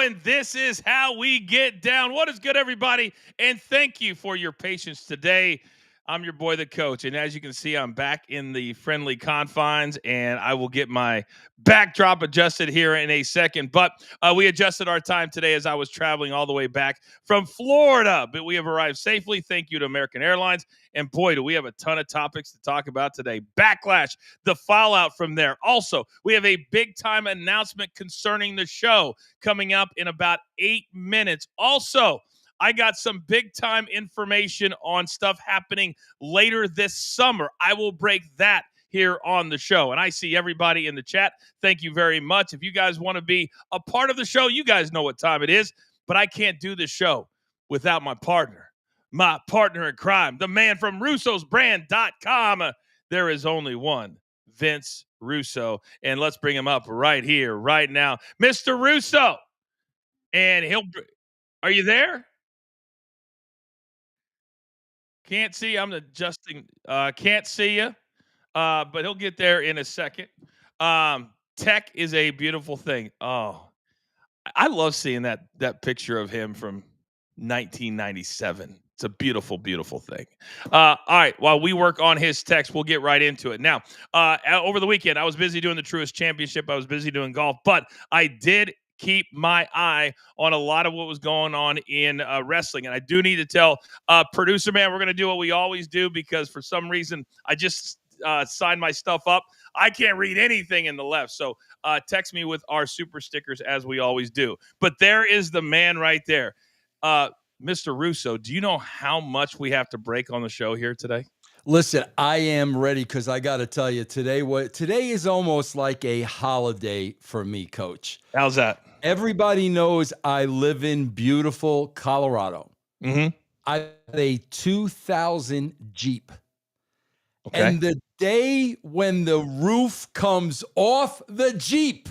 and this is how we get down. What is good, everybody? And thank you for your patience today. I'm your boy, the coach. And as you can see, I'm back in the friendly confines, and I will get my backdrop adjusted here in a second. But we adjusted our time today as I was traveling all the way back from Florida. But we have arrived safely. Thank you to American Airlines. And boy, do we have a ton of topics to talk about today. Backlash, the fallout from there. Also, we have a big-time announcement concerning the show coming up in about 8 minutes. Also, I got some big-time information on stuff happening later this summer. I will break that here on the show. And I see everybody in the chat. Thank you very much. If you guys want to be a part of the show, you guys know what time it is. But I can't do the show without my partner in crime, the man from russosbrand.com. There is only one, Vince Russo. And let's bring him up right here, right now. Mr. Russo. And are you there? Can't see. I'm adjusting. Can't see you, but he'll get there in a second. Tech is a beautiful thing. Oh, I love seeing that picture of him from 1997. It's a beautiful, beautiful thing. All right. While we work on his text, we'll get right into it. Now, over the weekend, I was busy doing the Truist Championship. I was busy doing golf, but I did keep my eye on a lot of what was going on in wrestling. And I do need to tell producer man, we're going to do what we always do, because for some reason I just signed my stuff up. I can't read anything in the left. So text me with our super stickers as we always do. But there is the man right there. Mr. Russo, do you know how much we have to break on the show here today? Listen, I am ready, because I got to tell you, today is almost like a holiday for me, Coach. How's that? Everybody knows I live in beautiful Colorado. Mm-hmm. I have a 2000 Jeep. Okay. And the day when the roof comes off the Jeep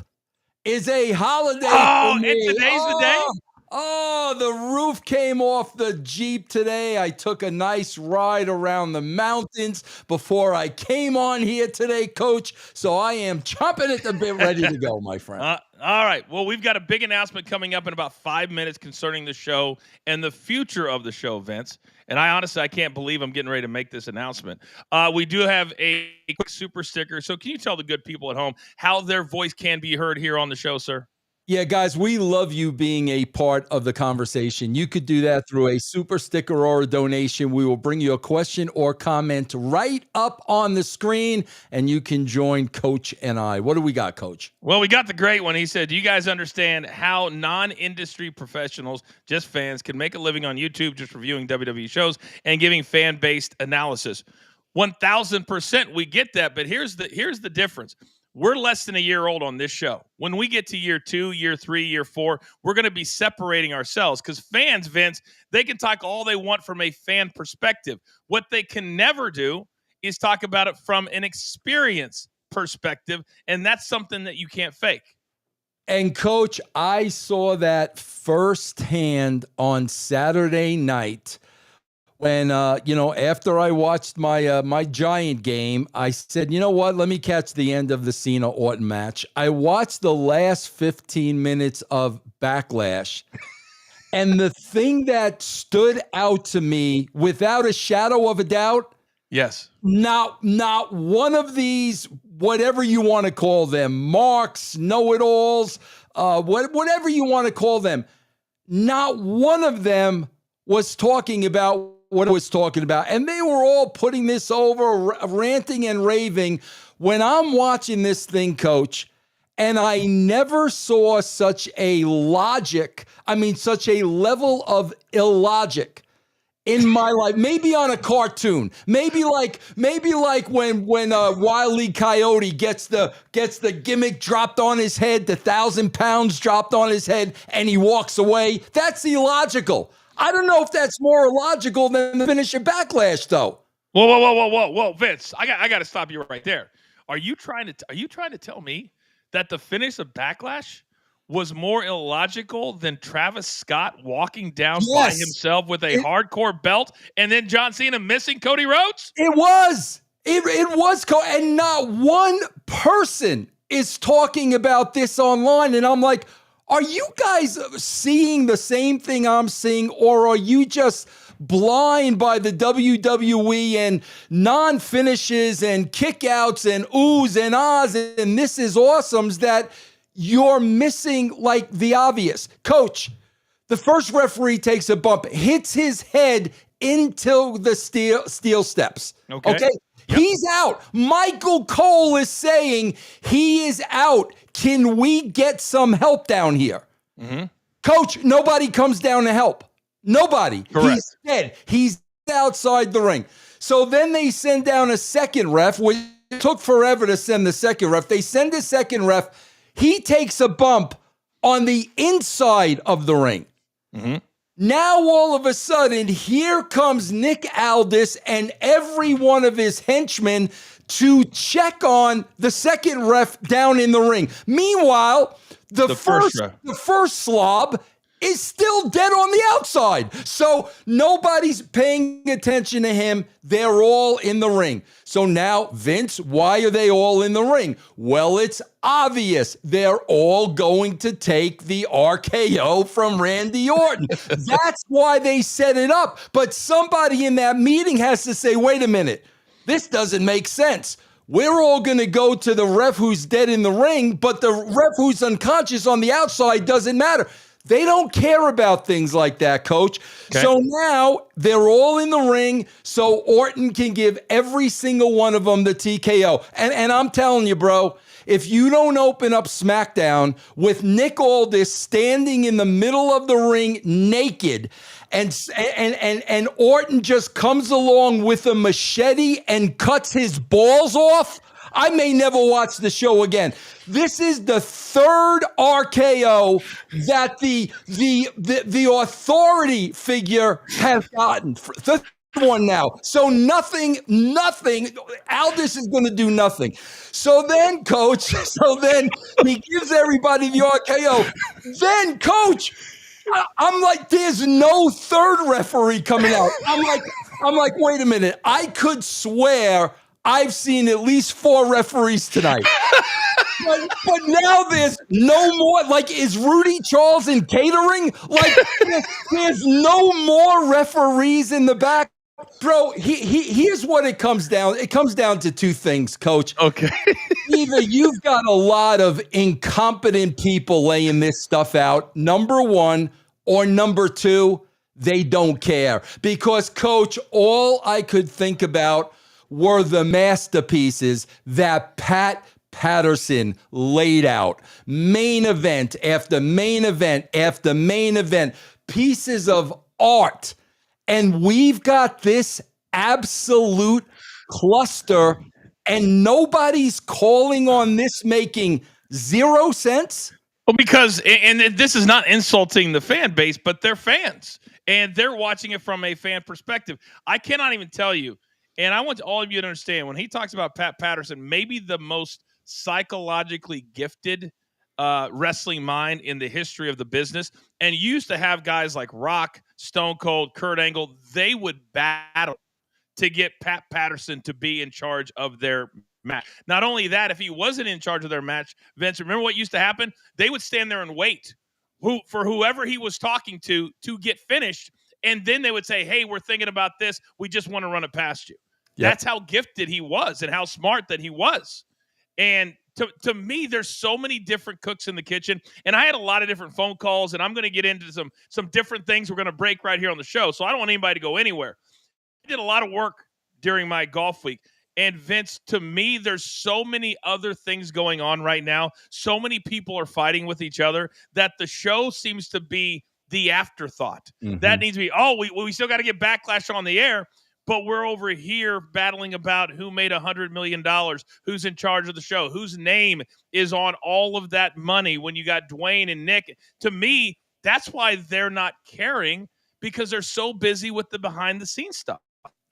is a holiday for me. And today's the day? Oh, the roof came off the Jeep today. I took a nice ride around the mountains before I came on here today, Coach. So I am chomping at the bit, ready to go, my friend. All right. Well, we've got a big announcement coming up in about 5 minutes concerning the show and the future of the show, Vince. And I can't believe I'm getting ready to make this announcement. We do have a quick super sticker. So can you tell the good people at home how their voice can be heard here on the show, sir? Yeah, guys, we love you being a part of the conversation. You could do that through a super sticker or a donation. We will bring you a question or comment right up on the screen, and you can join Coach and I. What do we got, Coach? Well, we got the great one. He said, do you guys understand how non-industry professionals, just fans, can make a living on YouTube just reviewing WWE shows and giving fan-based analysis? 1,000% we get that, but here's the difference. We're less than a year old on this show. When we get to year 2, year 3, year 4, we're going to be separating ourselves, because fans, Vince, they can talk all they want from a fan perspective. What they can never do is talk about it from an experience perspective, and that's something that you can't fake. And Coach, I saw that firsthand on Saturday night. When, after I watched my Giant game, I said, you know what? Let me catch the end of the Cena-Orton match. I watched the last 15 minutes of Backlash. And the thing that stood out to me, without a shadow of a doubt, yes, not one of these, whatever you want to call them, marks, know-it-alls, whatever you want to call them, not one of them was talking about what I was talking about. And they were all putting this over, ranting and raving. When I'm watching this thing, Coach, and I never saw such a such a level of illogic in my life. Maybe on a cartoon, maybe like when Wile E. Coyote gets the gimmick dropped on his head, the 1,000 pounds dropped on his head, and he walks away. That's illogical. I don't know if that's more illogical than the finish of Backlash, though. Whoa, Vince! I got to stop you right there. Are you trying to tell me that the finish of Backlash was more illogical than Travis Scott walking down by himself with a hardcore belt, and then John Cena missing Cody Rhodes? It was, and not one person is talking about this online, and I'm like, Are you guys seeing the same thing I'm seeing, or are you just blind by the WWE and non-finishes and kickouts and oohs and ahs and this is awesomes that you're missing like the obvious? Coach, the first referee takes a bump, hits his head into the steel steps. Okay? Yep. He's out. Michael Cole is saying he is out. Can we get some help down here? Mm-hmm. Coach, nobody comes down to help. Nobody. Correct. He's dead. He's outside the ring. So then they send down a second ref, which took forever to send the second ref. They send a second ref. He takes a bump on the inside of the ring. Mm-hmm. Now, all of a sudden, here comes Nick Aldis and every one of his henchmen to check on the second ref down in the ring. Meanwhile, the first slob is still dead on the outside. So nobody's paying attention to him. They're all in the ring. So now, Vince, why are they all in the ring? Well, it's obvious. They're all going to take the RKO from Randy Orton. That's why they set it up. But somebody in that meeting has to say, wait a minute, this doesn't make sense. We're all going to go to the ref who's dead in the ring, but the ref who's unconscious on the outside doesn't matter. They don't care about things like that, Coach. Okay. So now they're all in the ring so Orton can give every single one of them the TKO. And I'm telling you, bro, if you don't open up SmackDown with Nick Aldis standing in the middle of the ring naked and Orton just comes along with a machete and cuts his balls off, I may never watch the show again. This is the third RKO that the authority figure has gotten. The third one now. So nothing. Aldis is going to do nothing. So then, Coach, he gives everybody the RKO. Then, Coach, I'm like, there's no third referee coming out. I'm like, wait a minute. I could swear I've seen at least 4 referees tonight. but now there's no more. Like, is Rudy Charles in catering? Like, there's no more referees in the back. Bro, here's what it comes down. It comes down to 2 things, Coach. Okay. Either you've got a lot of incompetent people laying this stuff out, number 1, or number 2, they don't care. Because, Coach, all I could think about were the masterpieces that Pat Patterson laid out. Main event after main event after main event. Pieces of art. And we've got this absolute cluster, and nobody's calling on this making 0 sense. Well, because, and this is not insulting the fan base, but they're fans, and they're watching it from a fan perspective. I cannot even tell you, and I want all of you to understand, when he talks about Pat Patterson, maybe the most psychologically gifted wrestling mind in the history of the business, and used to have guys like Rock, Stone Cold, Kurt Angle, they would battle to get Pat Patterson to be in charge of their match. Not only that, if he wasn't in charge of their match, Vince, remember what used to happen? They would stand there and wait for whoever he was talking to get finished, and then they would say, hey, we're thinking about this. We just want to run it past you. Yep. That's how gifted he was and how smart that he was. And to me, there's so many different cooks in the kitchen. And I had a lot of different phone calls, and I'm going to get into some different things we're going to break right here on the show. So I don't want anybody to go anywhere. I did a lot of work during my golf week. And Vince, to me, there's so many other things going on right now. So many people are fighting with each other that the show seems to be the afterthought. Mm-hmm. That needs to be, we still got to get Backlash on the air. But we're over here battling about who made $100 million, who's in charge of the show, whose name is on all of that money when you got Dwayne and Nick. To me, that's why they're not caring, because they're so busy with the behind-the-scenes stuff.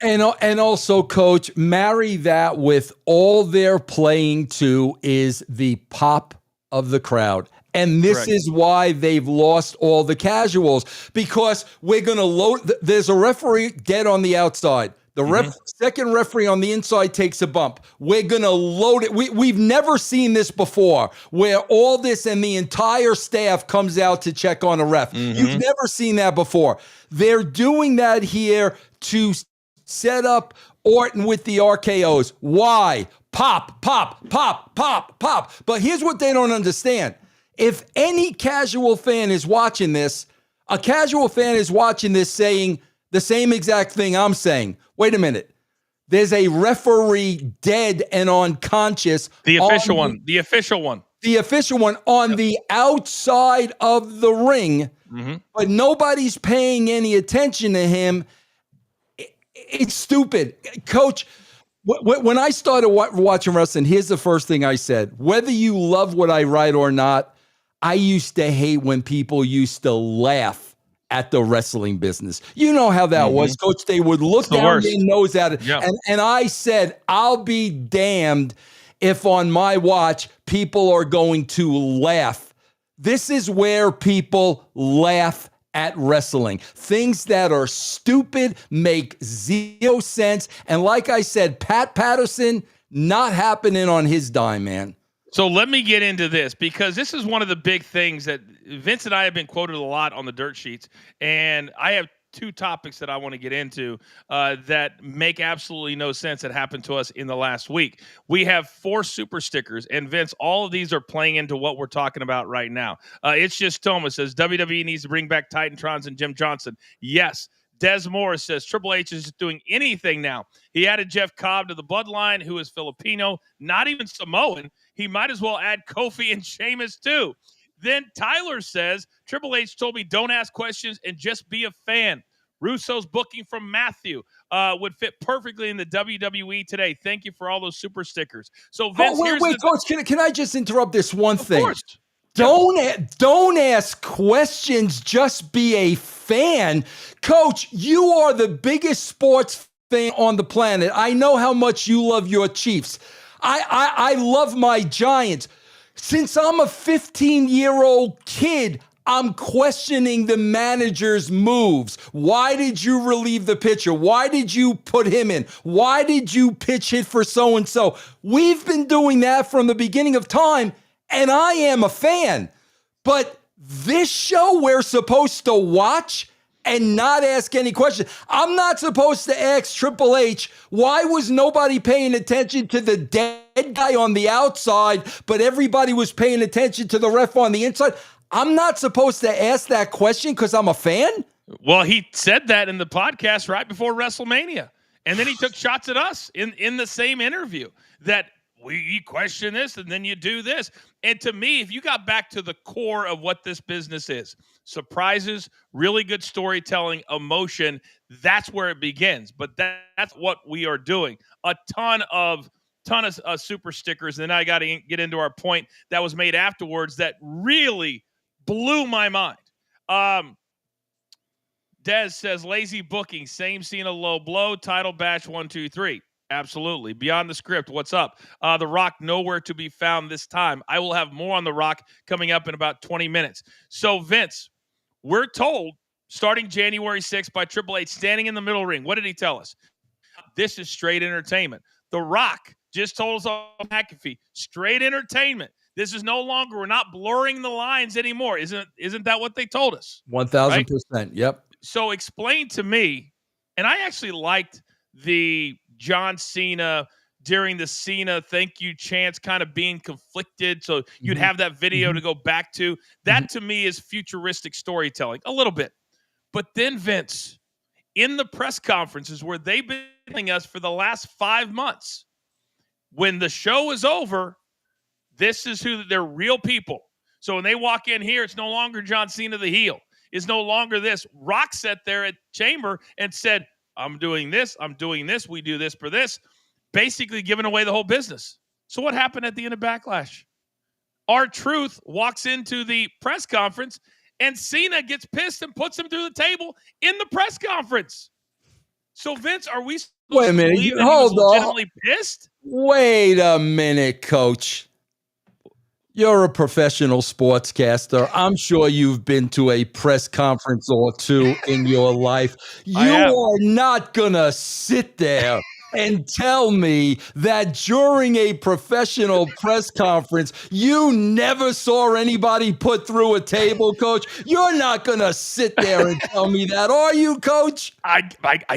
And also, Coach, marry that with all they're playing to is the pop of the crowd. And this Correct. Is why they've lost all the casuals, because we're going to load. There's a referee dead on the outside. The second referee on the inside takes a bump. We're going to load it. We've never seen this before, where all this and the entire staff comes out to check on a ref. You've never seen that before. They're doing that here to set up Orton with the RKOs. Why? Pop, pop, pop, pop, pop. But here's what they don't understand. If any casual fan is watching this, a casual fan is watching this saying the same exact thing I'm saying. Wait a minute. There's a referee dead and unconscious. The official one. The official one. The official one on the outside of the ring, but nobody's paying any attention to him. It's stupid. Coach, when I started watching wrestling, here's the first thing I said. Whether you love what I write or not, I used to hate when people used to laugh at the wrestling business. You know how that was, Coach. They would look down their nose at it. Yeah. And I said, I'll be damned if on my watch people are going to laugh. This is where people laugh at wrestling. Things that are stupid, make zero sense. And like I said, Pat Patterson, not happening on his dime, man. So let me get into this, because this is one of the big things that Vince and I have been quoted a lot on the dirt sheets. And I have two topics that I want to get into that make absolutely no sense that happened to us in the last week. We have 4 super stickers, and Vince, all of these are playing into what we're talking about right now. It's just Thomas says WWE needs to bring back Titantrons and Jim Johnson. Yes. Des Morris says Triple H is just doing anything now. He added Jeff Cobb to the bloodline, who is Filipino, not even Samoan. He might as well add Kofi and Sheamus too. Then Tyler says, Triple H told me don't ask questions and just be a fan. Russo's booking from Matthew would fit perfectly in the WWE today. Thank you for all those super stickers. So Vince, wait, Coach, can I just interrupt this one thing? Of course. Don't ask questions, just be a fan. Coach, you are the biggest sports fan on the planet. I know how much you love your Chiefs. I love my Giants. Since I'm a 15-year-old kid, I'm questioning the manager's moves. Why did you relieve the pitcher? Why did you put him in? Why did you pitch hit for so-and-so? We've been doing that from the beginning of time, and I am a fan. But this show we're supposed to watch and not ask any questions. I'm not supposed to ask Triple H, why was nobody paying attention to the dead guy on the outside, but everybody was paying attention to the ref on the inside? I'm not supposed to ask that question because I'm a fan? Well, he said that in the podcast right before WrestleMania. And then he took shots at us in the same interview that you question this and then you do this. And to me, if you got back to the core of what this business is, surprises, really good storytelling, emotion, that's where it begins. But that's what we are doing. A ton of super stickers. And then I got to get into our point that was made afterwards that really blew my mind. Dez says, lazy booking, same Cena low blow, title batch 1, 2, 3. Absolutely. Beyond the script, what's up? The Rock nowhere to be found this time. I will have more on The Rock coming up in about 20 minutes. So, Vince, we're told, starting January 6th by Triple H, standing in the middle ring. What did he tell us? This is straight entertainment. The Rock just told us on McAfee, straight entertainment. This is no longer, we're not blurring the lines anymore. Isn't that what they told us? 1,000%. Right? Yep. So explain to me, and I actually liked the John Cena during the Cena thank you chants kind of being conflicted. So you'd have that video to go back to. That to me is futuristic storytelling, a little bit. But then Vince, in the press conferences where they've been telling us for the last 5 months, when the show is over, this is who they're real people. So when they walk in here, it's no longer John Cena the heel. It's no longer this. Rock sat there at Chamber and said, I'm doing this, we do this for this, basically giving away the whole business. So what happened at the end of Backlash? R-Truth walks into the press conference and Cena gets pissed and puts him through the table in the press conference. So Vince, are we Wait a minute, hold on. Pissed? Wait a minute, Coach. You're a professional sportscaster. I'm sure you've been to a press conference or two in your life. I You have. are not going to sit there and tell me that during a professional press conference, you never saw anybody put through a table, Coach. You're not going to sit there and tell me that, are you, Coach? I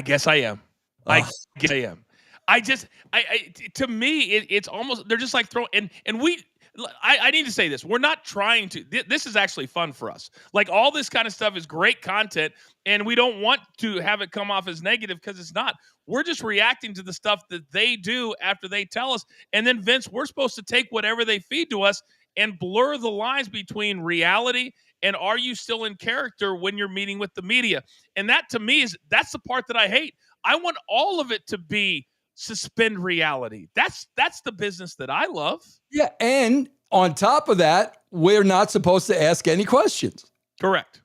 guess I am. I Ugh. guess I am. To me, it's almost, they're just like throwing, and I need to say this. We're not trying to, this is actually fun for us. Like, all this kind of stuff is great content, and we don't want to have it come off as negative, because it's not. We're just reacting to the stuff that they do after they tell us. And then, Vince, we're supposed to take whatever they feed to us and blur the lines between reality and are you still in character when you're meeting with the media. And that, to me, that's the part that I hate. I want all of it to be suspend reality. That's the business that I love. Yeah, and on top of that, we're not supposed to ask any questions. Correct.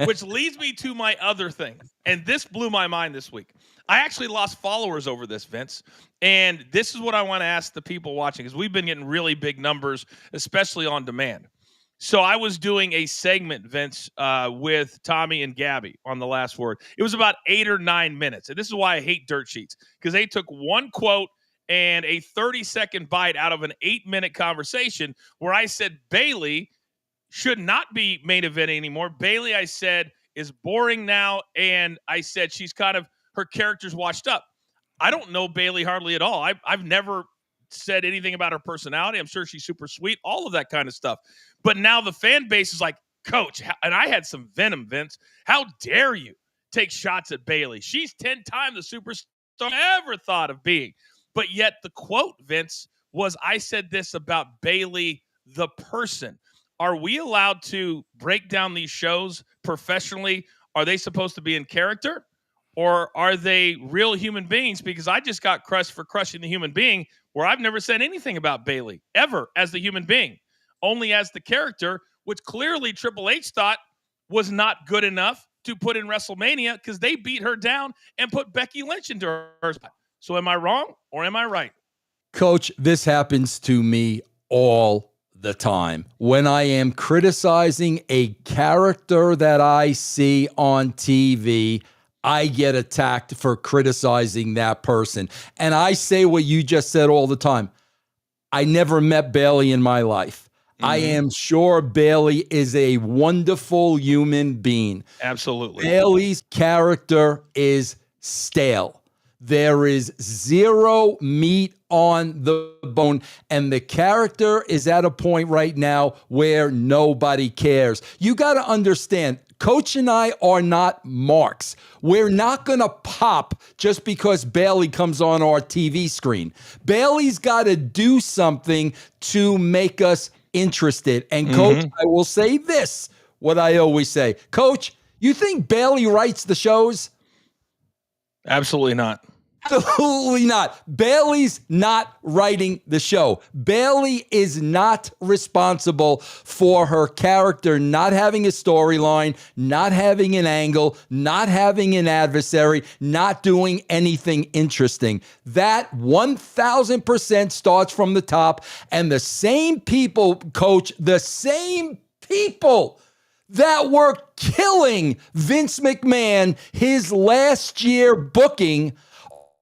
Which leads me to my other thing. And this blew my mind this week. I actually lost followers over this, Vince. And this is what I want to ask the people watching, because we've been getting really big numbers, especially on demand. So I was doing a segment, Vince, with Tommy and Gabby on The Last Word. It was about 8 or 9 minutes. And this is why I hate dirt sheets, because they took one quote and a 30-second bite out of an 8-minute conversation where I said Bayley should not be main event anymore. Bayley, I said, is boring now. And I said she's kind of, her character's washed up. I don't know Bayley hardly at all. I've never said anything about her personality. I'm sure she's super sweet, all of that kind of stuff. But now the fan base is like, Coach, and I had some venom, Vince. How dare you take shots at Bayley? She's 10 times the superstar I ever thought of being. But yet the quote, Vince, was, I said this about Bayley, the person. Are we allowed to break down these shows professionally? Are they supposed to be in character? Or are they real human beings? Because I just got crushed for crushing the human being, where I've never said anything about Bayley ever as the human being, only as the character, which clearly Triple H thought was not good enough to put in WrestleMania, because they beat her down and put Becky Lynch into her spot. So am I wrong or am I right? Coach, this happens to me all the time. When I am criticizing a character that I see on TV, I get attacked for criticizing that person. And I say what you just said all the time. I never met Bayley in my life. I am sure Bayley is a wonderful human being. Absolutely. Bayley's character is stale. There is zero meat on the bone, and the character is at a point right now where nobody cares. You got to understand, Coach and I are not marks. We're not going to pop just because Bayley comes on our TV screen. Bayley's got to do something to make us interested. And Coach, I will say this, what I always say. Coach, you think Bayley writes the shows? Absolutely not. Absolutely not. Bayley's not writing the show. Bayley is not responsible for her character not having a storyline, not having an angle, not having an adversary, not doing anything interesting. That 1,000% starts from the top. And the same people, Coach, the same people that were killing Vince McMahon his last year booking,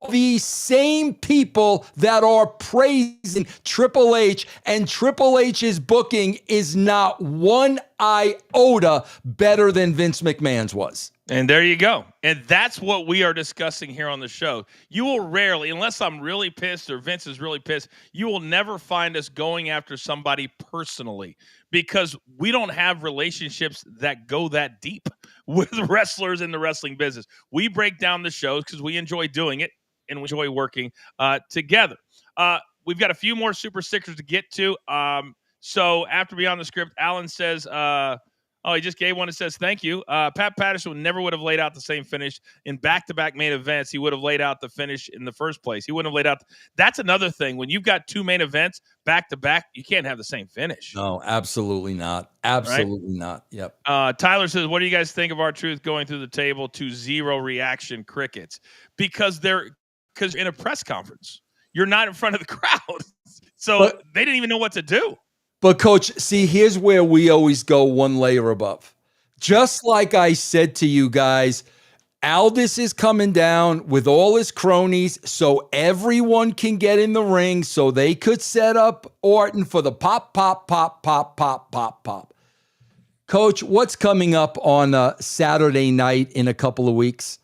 the same people that are praising Triple H, and Triple H's booking is not one iota better than Vince McMahon's was. And there you go. And that's what we are discussing here on the show. You will rarely, unless I'm really pissed or Vince is really pissed, you will never find us going after somebody personally, because we don't have relationships that go that deep with wrestlers in the wrestling business. We break down the shows because we enjoy doing it and we enjoy working together. We've got a few more super stickers to get to. So after Beyond the Script, Alan says, he just gave one that says, thank you. Pat Patterson never would have laid out the same finish in back-to-back main events. He would have laid out the finish in the first place. He wouldn't have laid out. That's another thing. When you've got two main events back-to-back, you can't have the same finish. No, absolutely not. Absolutely not. Yep. Tyler says, what do you guys think of R-Truth going through the table to zero reaction crickets? Because in a press conference, you're not in front of the crowd. So they didn't even know what to do. But Coach, see, here's where we always go one layer above. Just like I said to you guys, Aldis is coming down with all his cronies so everyone can get in the ring so they could set up Orton for the pop, pop, pop, pop, pop, pop, pop. Coach, what's coming up on Saturday night in a couple of weeks?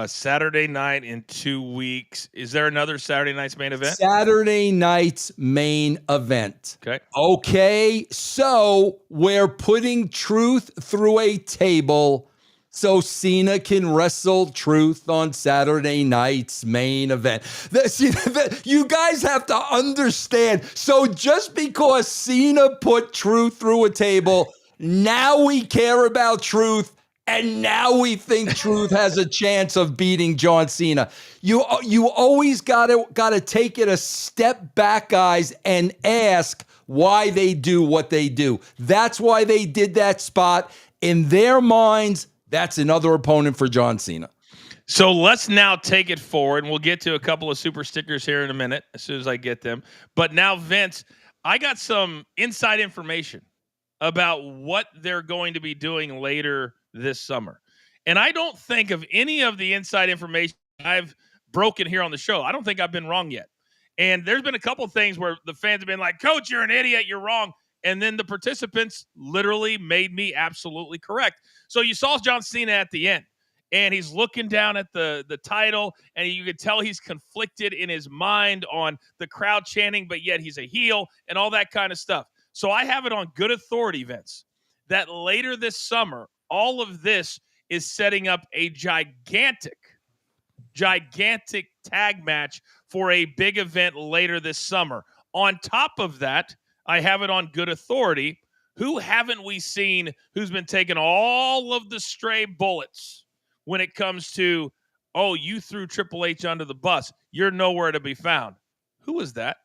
Saturday night in 2 weeks. Is there another Saturday night's main event? Saturday night's main event. Okay. Okay, so we're putting Truth through a table so Cena can wrestle Truth on Saturday night's main event. You guys have to understand. So just because Cena put Truth through a table, now we care about Truth, and now we think Truth has a chance of beating John Cena. You always gotta take it a step back, guys, and ask why they do what they do. That's why they did that spot. In their minds, that's another opponent for John Cena. So let's now take it forward, and we'll get to a couple of super stickers here in a minute as soon as I get them. But now, Vince, I got some inside information about what they're going to be doing later this summer. And I don't think of any of the inside information I've broken here on the show. I don't think I've been wrong yet. And there's been a couple of things where the fans have been like, Coach, you're an idiot, you're wrong. And then the participants literally made me absolutely correct. So you saw John Cena at the end, and he's looking down at the title, and you could tell he's conflicted in his mind on the crowd chanting, but yet he's a heel and all that kind of stuff. So I have it on good authority, Vince, that later this summer, all of this is setting up a gigantic tag match for a big event later this summer. On top of that, I have it on good authority. Who haven't we seen who's been taking all of the stray bullets when it comes to, oh, you threw Triple H under the bus, you're nowhere to be found? Who was that?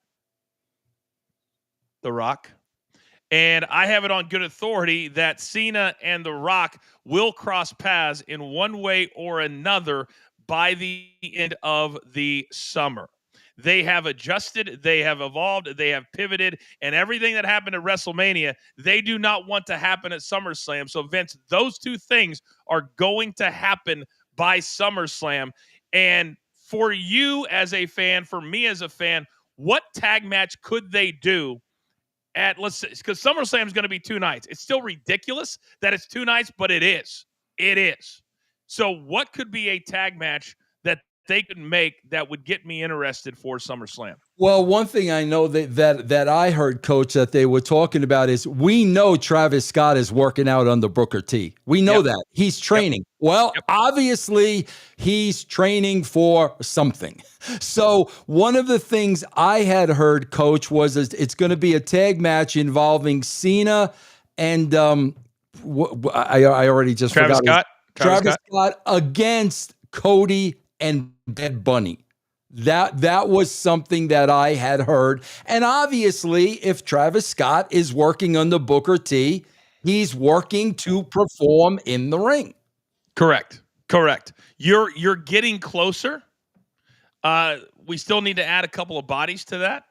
The Rock. And I have it on good authority that Cena and The Rock will cross paths in one way or another by the end of the summer. They have adjusted, they have evolved, they have pivoted, and everything that happened at WrestleMania, they do not want to happen at SummerSlam. So, Vince, those two things are going to happen by SummerSlam. And for you as a fan, for me as a fan, what tag match could they do at, let's say, because SummerSlam is going to be 2 nights. It's still ridiculous that it's 2 nights, but it is. It is. So what could be a tag match that they could make that would get me interested for SummerSlam? Well, one thing I know that I heard, Coach, that they were talking about is we know Travis Scott is working out under Booker T. We know that. He's training. Well, obviously, he's training for something. So one of the things I had heard, Coach, was it's going to be a tag match involving Cena and I already just Travis forgot. Travis Scott against Cody and Bad Bunny. That was something that I had heard. And obviously, if Travis Scott is working under Booker T, he's working to perform in the ring. Correct. You're getting closer. We still need to add a couple of bodies to that.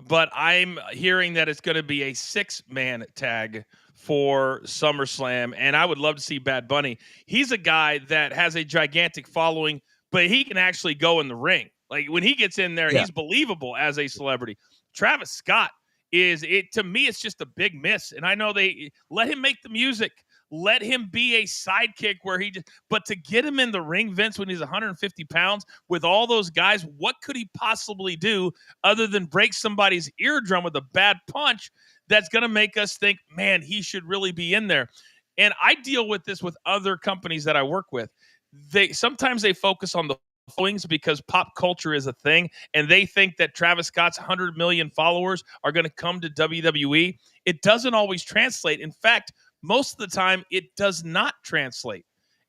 But I'm hearing that it's going to be a 6-man tag for SummerSlam, and I would love to see Bad Bunny. He's a guy that has a gigantic following, but he can actually go in the ring. Like when he gets in there, he's believable as a celebrity. Travis Scott to me, it's just a big miss. And I know they let him make the music, let him be a sidekick but to get him in the ring, Vince, when he's 150 pounds with all those guys, what could he possibly do other than break somebody's eardrum with a bad punch that's going to make us think, man, he should really be in there? And I deal with this with other companies that I work with. Sometimes they focus on the followings because pop culture is a thing, and they think that Travis Scott's 100 million followers are going to come to WWE. It doesn't always translate. In fact, most of the time, it does not translate.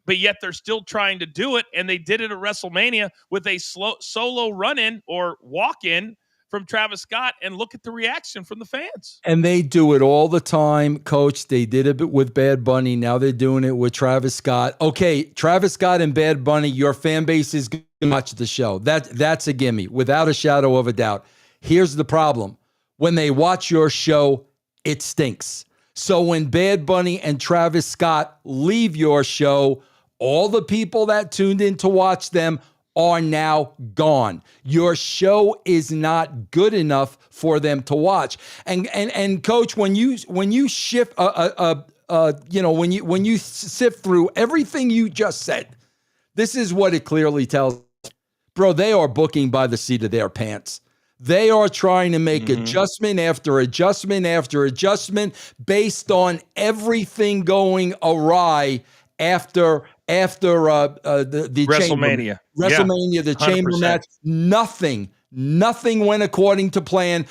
But yet they're still trying to do it, and they did it at WrestleMania with a solo run-in or walk-in from Travis Scott, and look at the reaction from the fans. And they do it all the time, Coach. They did it with Bad Bunny. Now they're doing it with Travis Scott. Okay, Travis Scott and Bad Bunny, your fan base is going to watch the show. That's a gimme, without a shadow of a doubt. Here's the problem. when they watch your show, it stinks. So when Bad Bunny and Travis Scott leave your show, all the people that tuned in to watch them are now gone. Your show is not good enough for them to watch. And Coach, when you shift when you sift through everything you just said, this is what it clearly tells. Bro, they are booking by the seat of their pants. They are trying to make adjustment after adjustment after adjustment based on everything going awry after the WrestleMania. The chamber match. Nothing went according to plan.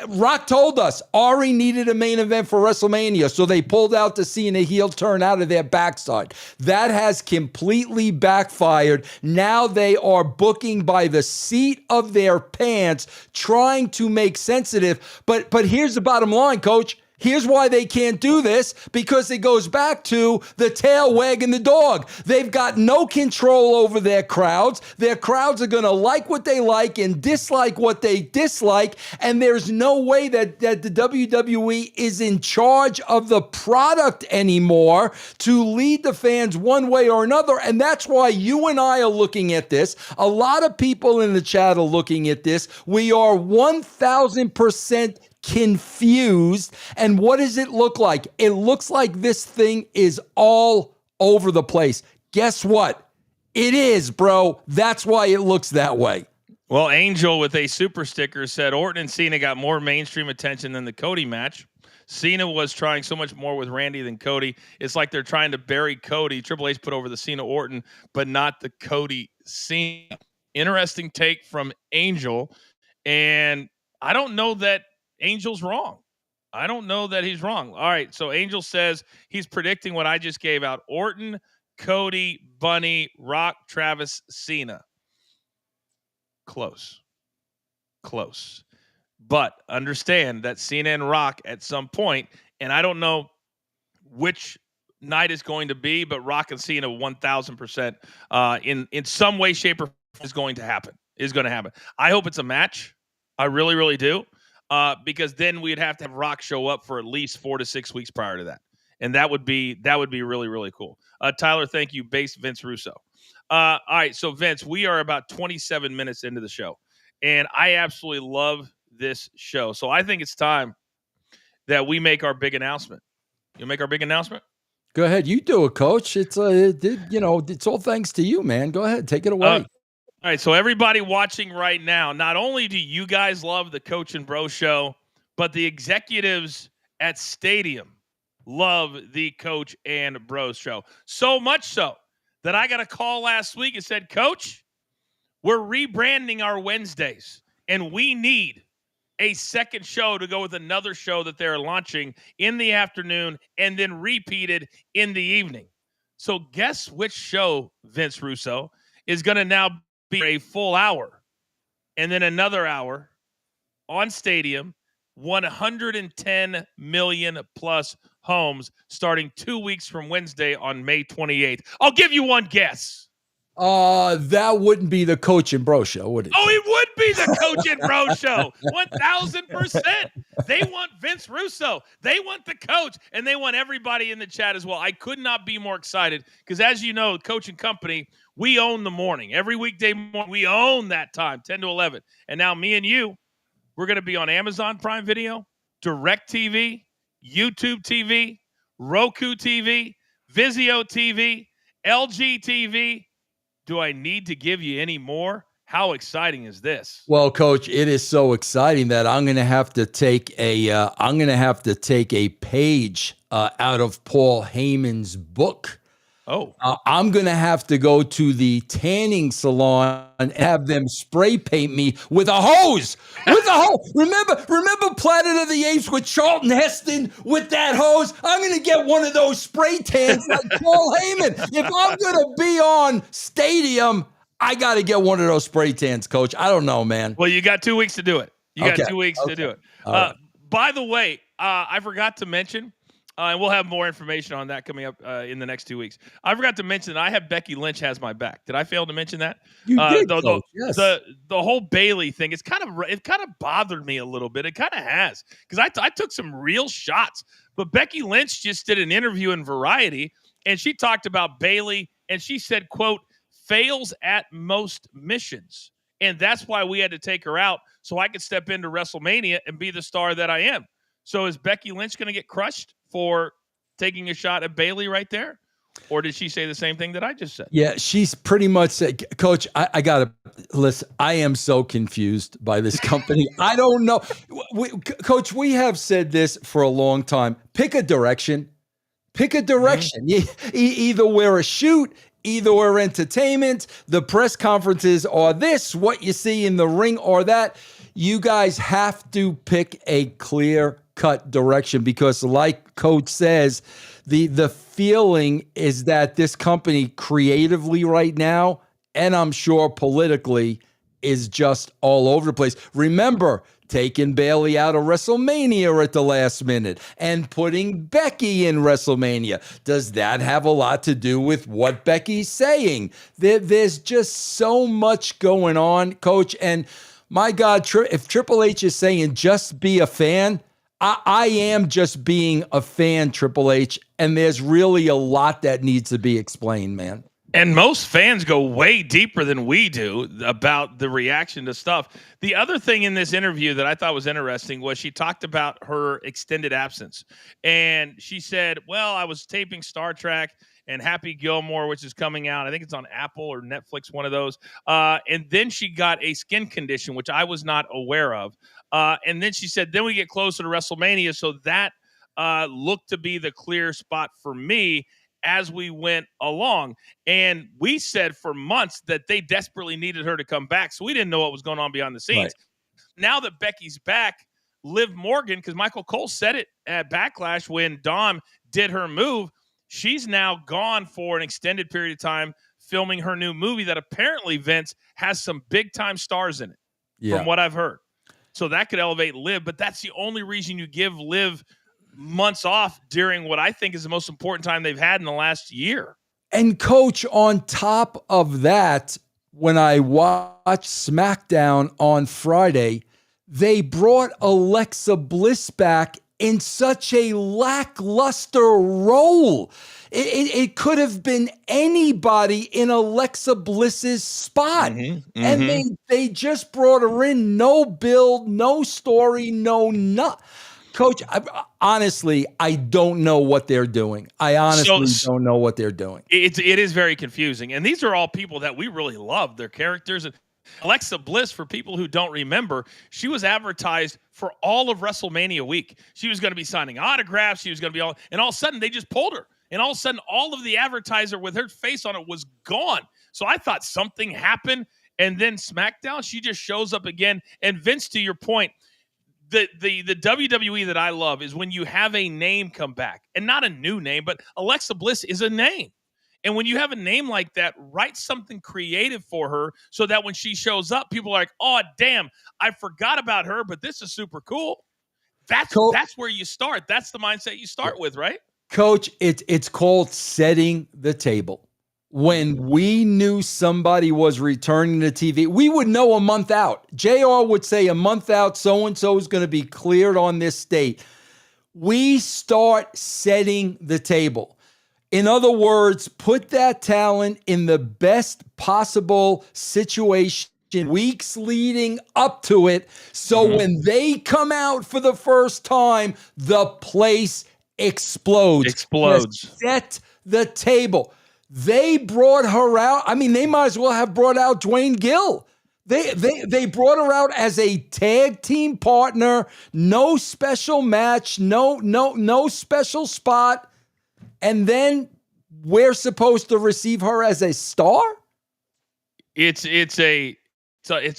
Rock told us Ari needed a main event for WrestleMania, so they pulled out the Cena heel turn out of their backside. That has completely backfired. Now they are booking by the seat of their pants, trying to make sensitive. But here's the bottom line, Coach. Here's why they can't do this, because it goes back to the tail wagging the dog. They've got no control over their crowds. Their crowds are going to like what they like and dislike what they dislike, and there's no way that the WWE is in charge of the product anymore to lead the fans one way or another, and that's why you and I are looking at this. A lot of people in the chat are looking at this. We are 1,000% confused. And what does it look like? It looks like this thing is all over the place. Guess what? It is, bro. That's why it looks that way. Well, Angel with a super sticker said Orton and Cena got more mainstream attention than the Cody match. Cena was trying so much more with Randy than Cody. It's like they're trying to bury Cody. Triple H put over the Cena Orton, but not the Cody Cena. Interesting take from Angel. And I don't know that Angel's wrong. I don't know that he's wrong. All right, so Angel says he's predicting what I just gave out. Orton, Cody, Bunny, Rock, Travis, Cena. Close. But understand that Cena and Rock at some point, and I don't know which night is going to be, but Rock and Cena 1,000% in some way, shape, or form is going to happen. I hope it's a match. I really, really do. Because then we'd have to have Rock show up for at least 4 to 6 weeks prior to that. And that would be really, really cool. Tyler, thank you. Base Vince Russo. All right. So Vince, we are about 27 minutes into the show, and I absolutely love this show. So I think it's time that we make our big announcement. You make our big announcement? Go ahead. You do it, Coach. It's all thanks to you, man. Go ahead. Take it away. All right, so everybody watching right now, not only do you guys love the Coach and Bro show, but the executives at Stadium love the Coach and Bro show. So much so that I got a call last week and said, Coach, we're rebranding our Wednesdays, and we need a second show to go with another show that they're launching in the afternoon and then repeated in the evening. So guess which show, Vince Russo, is going to now be a full hour and then another hour on Stadium, 110 million plus homes starting 2 weeks from Wednesday on May 28th. I'll give you one guess. That wouldn't be the Coach and Bro show, would it? Oh, it would be the Coach and Bro show. 1,000%. They want Vince Russo. They want the coach, and they want everybody in the chat as well. I could not be more excited because, as you know, Coach and Company, we own the morning. Every weekday morning, we own that time, 10 to 11. And now me and you, we're going to be on Amazon Prime Video, DirecTV, YouTube TV, Roku TV, Vizio TV, LG TV. Do I need to give you any more? How exciting is this? Well, Coach, it is so exciting that I'm going to have to take a page out of Paul Heyman's book. Oh, I'm going to have to go to the tanning salon and have them spray paint me with a hose. Remember Planet of the Apes with Charlton Heston with that hose? I'm going to get one of those spray tans like Paul Heyman. If I'm going to be on Stadium, I got to get one of those spray tans, Coach. I don't know, man. Well, you got 2 weeks to do it. You got 2 weeks to do it. Right. By the way, I forgot to mention, And we'll have more information on that coming up in the next 2 weeks. I forgot to mention that I have Becky Lynch has my back. Did I fail to mention that? You did, The, Coach. the Yes. the whole Bailey thing, it kind of bothered me a little bit. It kind of has, because I took some real shots. But Becky Lynch just did an interview in Variety, and she talked about Bailey, and she said, quote, fails at most missions. And that's why we had to take her out so I could step into WrestleMania and be the star that I am. So is Becky Lynch going to get crushed for taking a shot at Bailey right there? Or did she say the same thing that I just said? Yeah, she's pretty much said, Coach, I got to listen. I am so confused by this company. I don't know. Coach, we have said this for a long time. Pick a direction. Pick a direction. Either we're a shoot, either we're entertainment. The press conferences are this, what you see in the ring or that. You guys have to pick a clear-cut direction, because like Coach says, the feeling is that this company creatively right now, and I'm sure politically, is just all over the place. Remember, taking Bailey out of WrestleMania at the last minute and putting Becky in WrestleMania. Does that have a lot to do with what Becky's saying? There's just so much going on, Coach. And my God, if Triple H is saying just be a fan, I am just being a fan, Triple H, and there's really a lot that needs to be explained, man. And most fans go way deeper than we do about the reaction to stuff. The other thing in this interview that I thought was interesting was she talked about her extended absence. And she said, well, I was taping Star Trek and Happy Gilmore, which is coming out. I think it's on Apple or Netflix, one of those. And then she got a skin condition, which I was not aware of. And then she said, then we get closer to WrestleMania. So that looked to be the clear spot for me as we went along. And we said for months that they desperately needed her to come back. So we didn't know what was going on behind the scenes. Right. Now that Becky's back, Liv Morgan, because Michael Cole said it at Backlash when Dawn did her move, she's now gone for an extended period of time filming her new movie that apparently, Vince, has some big-time stars in it, from what I've heard. So that could elevate Liv, but that's the only reason you give Liv months off during what I think is the most important time they've had in the last year. And Coach, on top of that, when I watched SmackDown on Friday, they brought Alexa Bliss back in such a lackluster role. It could have been anybody in Alexa Bliss's spot. And they just brought her in, no build, no story, no nothing. Coach, honestly, I don't know what they're doing. I honestly don't know what they're doing. It is very confusing. And these are all people that we really love, their characters. And Alexa Bliss, for people who don't remember, she was advertised for all of WrestleMania week. She was going to be signing autographs. She was going to be all, and all of a sudden they just pulled her. And all of a sudden, all of the advertiser with her face on it was gone. So I thought something happened. And then SmackDown, she just shows up again. And Vince, to your point, the WWE that I love is when you have a name come back, and not a new name, but Alexa Bliss is a name. And when you have a name like that, write something creative for her so that when she shows up, people are like, oh, damn, I forgot about her, but this is super cool. That's where you start. That's the mindset you start with, right? Coach, it's called setting the table. When we knew somebody was returning to TV, we would know a month out. JR would say a month out, so-and-so is going to be cleared on this date. We start setting the table. In other words, put that talent in the best possible situation weeks leading up to it. So when they come out for the first time, the place explodes. Set the table. They brought her out. I mean, they might as well have brought out Dwayne Gill. They brought her out as a tag team partner. No special match. No special spot. And then we're supposed to receive her as a star. It's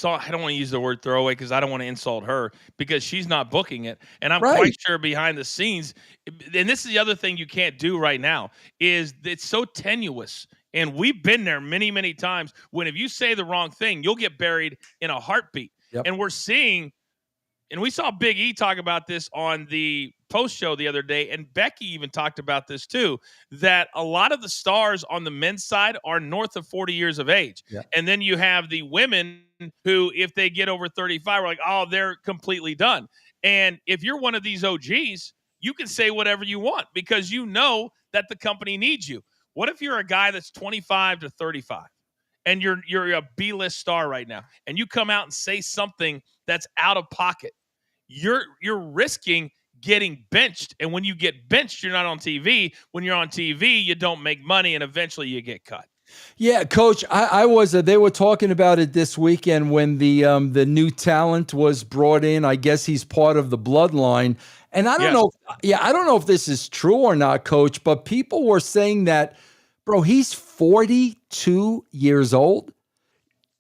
all, I don't want to use the word throwaway because I don't want to insult her, because she's not booking it. And I'm quite sure behind the scenes, and this is the other thing you can't do right now, is it's so tenuous. And we've been there many, many times when if you say the wrong thing, you'll get buried in a heartbeat. And we're seeing, and we saw Big E talk about this on the post show the other day, and Becky even talked about this too, that a lot of the stars on the men's side are north of 40 years of age. Yeah. And then you have the women who, if they get over 35, are like, oh, they're completely done. And if you're one of these OGs, you can say whatever you want because you know that the company needs you. What if you're a guy that's 25 to 35 and you're a B-list star right now, and you come out and say something that's out of pocket? You're risking getting benched, and when you get benched, you're not on TV. When you're on TV, you don't make money, and eventually you get cut. Yeah, Coach, I was. They were talking about it this weekend when the new talent was brought in. I guess he's part of the bloodline, and I don't know. Yeah, I don't know if this is true or not, Coach. But people were saying that, bro, he's 42 years old.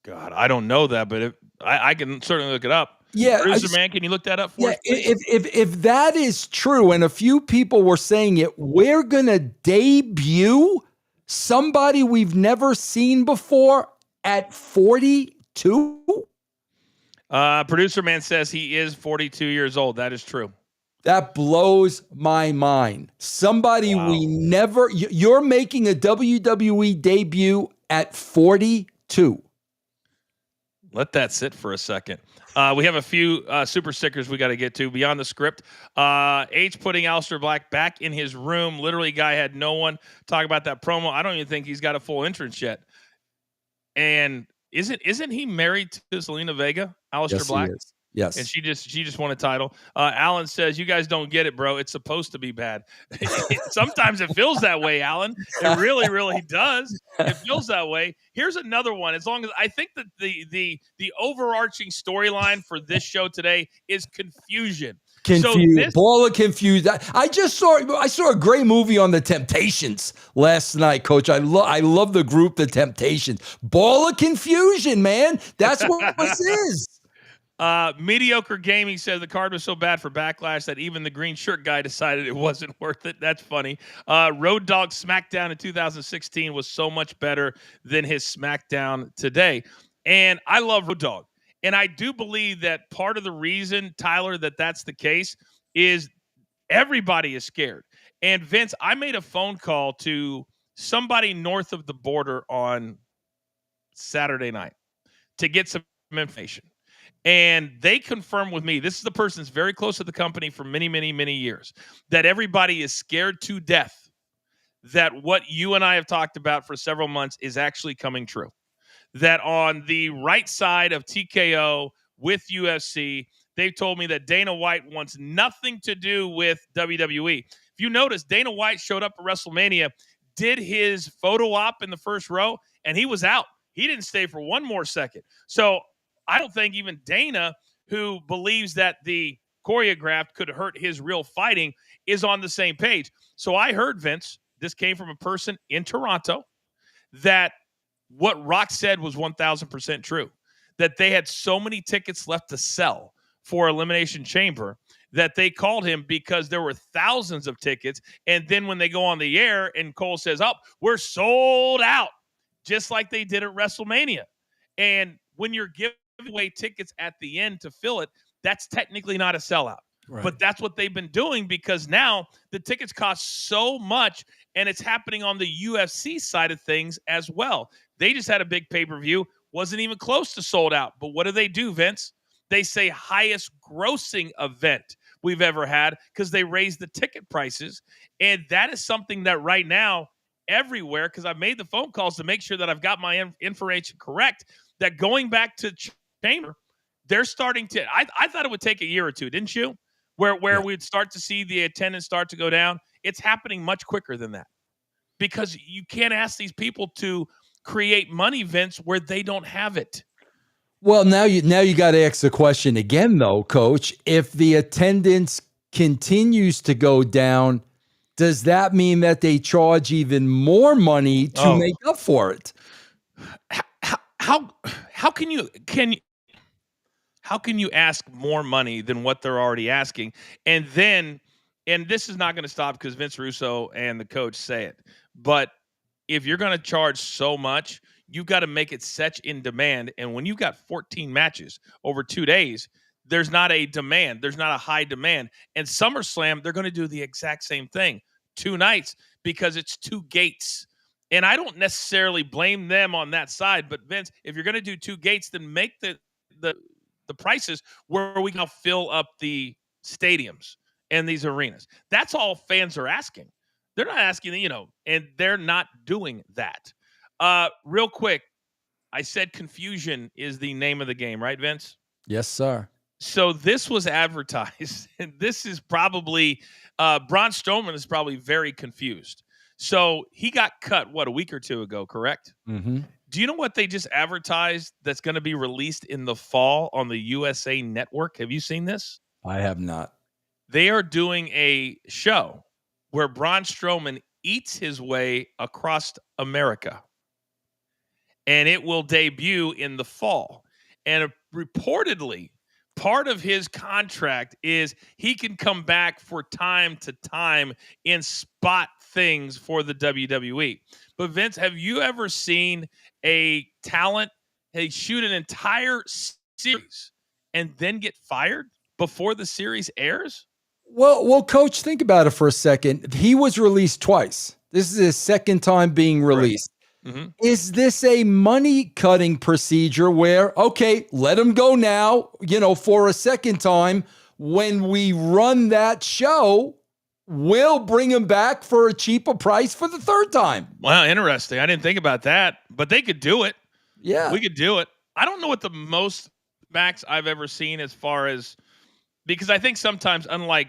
God, I don't know that, but I can certainly look it up. Yeah, producer man, can you look that up for us? If that is true, and a few people were saying it, we're gonna debut somebody we've never seen before at 42. Producer man says he is 42 years old. That is true. That blows my mind. Somebody we never. You're making a WWE debut at 42. Let that sit for a second. We have a few super stickers we got to get to beyond the script. H putting Aleister Black back in his room. Literally, guy had no one talk about that promo. I don't even think he's got a full entrance yet. And isn't he married to Selena Vega, Aleister Black? He is. Yes. And she just won a title. Alan says, you guys don't get it, bro. It's supposed to be bad. Sometimes it feels that way, Alan. It really, really does. It feels that way. Here's another one. As long as I think that the overarching storyline for this show today is confusion. Ball of confused. I saw a great movie on the Temptations last night, Coach. I love the group, the Temptations. Ball of confusion, man. That's what this is. Mediocre Gaming says the card was so bad for Backlash that even the green shirt guy decided it wasn't worth it. That's funny. Road Dogg SmackDown in 2016 was so much better than his SmackDown today. And I love Road Dogg. And I do believe that part of the reason, Tyler, that that's the case is everybody is scared. And Vince, I made a phone call to somebody north of the border on Saturday night to get some information. And they confirmed with me, this is the person that's very close to the company for many, many, many years, that everybody is scared to death that what you and I have talked about for several months is actually coming true. That on the right side of TKO with UFC, they've told me that Dana White wants nothing to do with WWE. If you notice, Dana White showed up at WrestleMania, did his photo op in the first row, and he was out. He didn't stay for one more second. So I don't think even Dana, who believes that the choreographed could hurt his real fighting, is on the same page. So I heard, Vince, this came from a person in Toronto, that what Rock said was 1,000% true, that they had so many tickets left to sell for Elimination Chamber that they called him because there were thousands of tickets. And then when they go on the air and Cole says, oh, we're sold out, just like they did at WrestleMania. And when you're giving away tickets at the end to fill it, that's technically not a sellout. Right. But that's what they've been doing because now the tickets cost so much, and it's happening on the UFC side of things as well. They just had a big pay-per-view, wasn't even close to sold out. But what do, Vince? They say highest grossing event we've ever had because they raised the ticket prices. And that is something that right now, everywhere, because I've made the phone calls to make sure that I've got my information correct, that going back to Chamber, they're starting to, I thought it would take a year or two, didn't you? Where we'd start to see the attendance start to go down. It's happening much quicker than that because you can't ask these people to create money, Vince, where they don't have it. Well, now you got to ask the question again, though, Coach. If the attendance continues to go down, does that mean that they charge even more money to make up for it? How can you ask more money than what they're already asking? And this is not going to stop because Vince Russo and the coach say it. But if you're going to charge so much, you've got to make it such in demand. And when you've got 14 matches over 2 days, there's not a demand. There's not a high demand. And SummerSlam, they're going to do the exact same thing. 2 nights because it's 2 gates. And I don't necessarily blame them on that side. But Vince, if you're going to do 2 gates, then make the prices where we can fill up the stadiums and these arenas. That's all fans are asking. They're not asking, and they're not doing that. Real quick, I said confusion is the name of the game, right, Vince? Yes, sir. So this was advertised, and this is probably Braun Strowman is probably very confused. So he got cut, a week or 2 ago, correct? Mm-hmm. Do you know what they just advertised that's going to be released in the fall on the USA Network? Have you seen this? I have not. They are doing a show where Braun Strowman eats his way across America. And it will debut in the fall. And reportedly, part of his contract is he can come back for time to time in spot things for the WWE. But Vince, have you ever seen a talent shoot an entire series and then get fired before the series airs? Well, Coach, think about it for a second. He was released twice. This is his second time being released. Right. Mm-hmm. Is this a money-cutting procedure where, okay, let him go now, for a second time. When we run that show, we'll bring him back for a cheaper price for the third time. Wow, interesting. I didn't think about that, but they could do it. Yeah. We could do it. I don't know what the most max I've ever seen as far as, because I think sometimes, unlike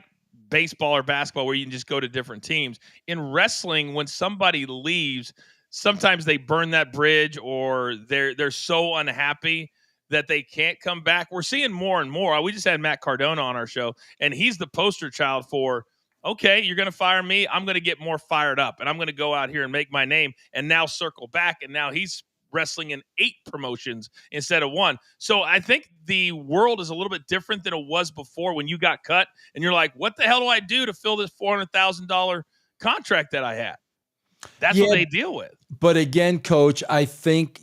baseball or basketball where you can just go to different teams, in wrestling, when somebody leaves, sometimes they burn that bridge or they're so unhappy that they can't come back. We're seeing more and more. We just had Matt Cardona on our show, and he's the poster child for, okay, you're going to fire me. I'm going to get more fired up, and I'm going to go out here and make my name and now circle back. And now he's wrestling in 8 promotions instead of 1. So I think the world is a little bit different than it was before when you got cut and you're like, what the hell do I do to fill this $400,000 contract that I had? That's what they deal with. But again, Coach, I think,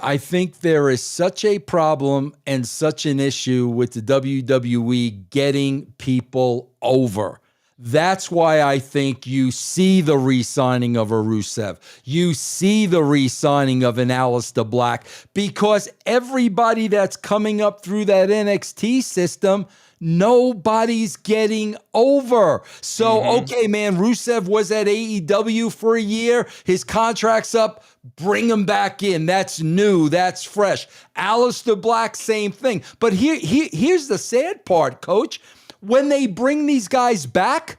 I think there is such a problem and such an issue with the WWE getting people over. That's why I think you see the re-signing of a Rusev. You see the re-signing of an Aleister Black, because everybody that's coming up through that NXT system, nobody's getting over. So, okay, man, Rusev was at AEW for a year. His contract's up. Bring him back in. That's new. That's fresh. Aleister Black, same thing. But here's the sad part, Coach. When they bring these guys back,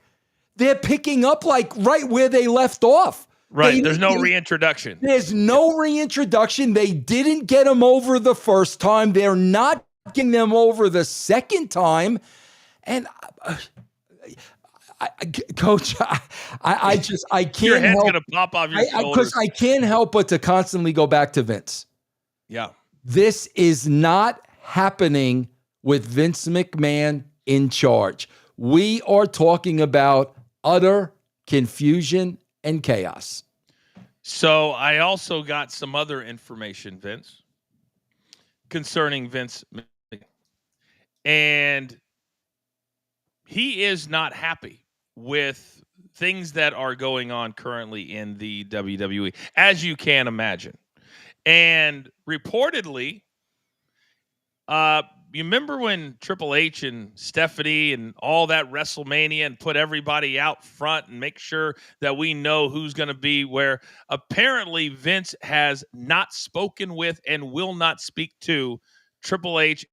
they're picking up like right where they left off. Right. There's no reintroduction. There's no reintroduction. They didn't get them over the first time. They're not getting them over the second time. And Coach, I can't your head's help. Gonna pop off your shoulders. Because I can't help but to constantly go back to Vince. Yeah. This is not happening with Vince McMahon in charge. We are talking about utter confusion and chaos. So I also got some other information, Vince, concerning Vince McMahon. And he is not happy with things that are going on currently in the WWE, as you can imagine. And reportedly, you remember when Triple H and Stephanie and all that WrestleMania and put everybody out front and make sure that we know who's going to be where? Apparently Vince has not spoken with and will not speak to Triple H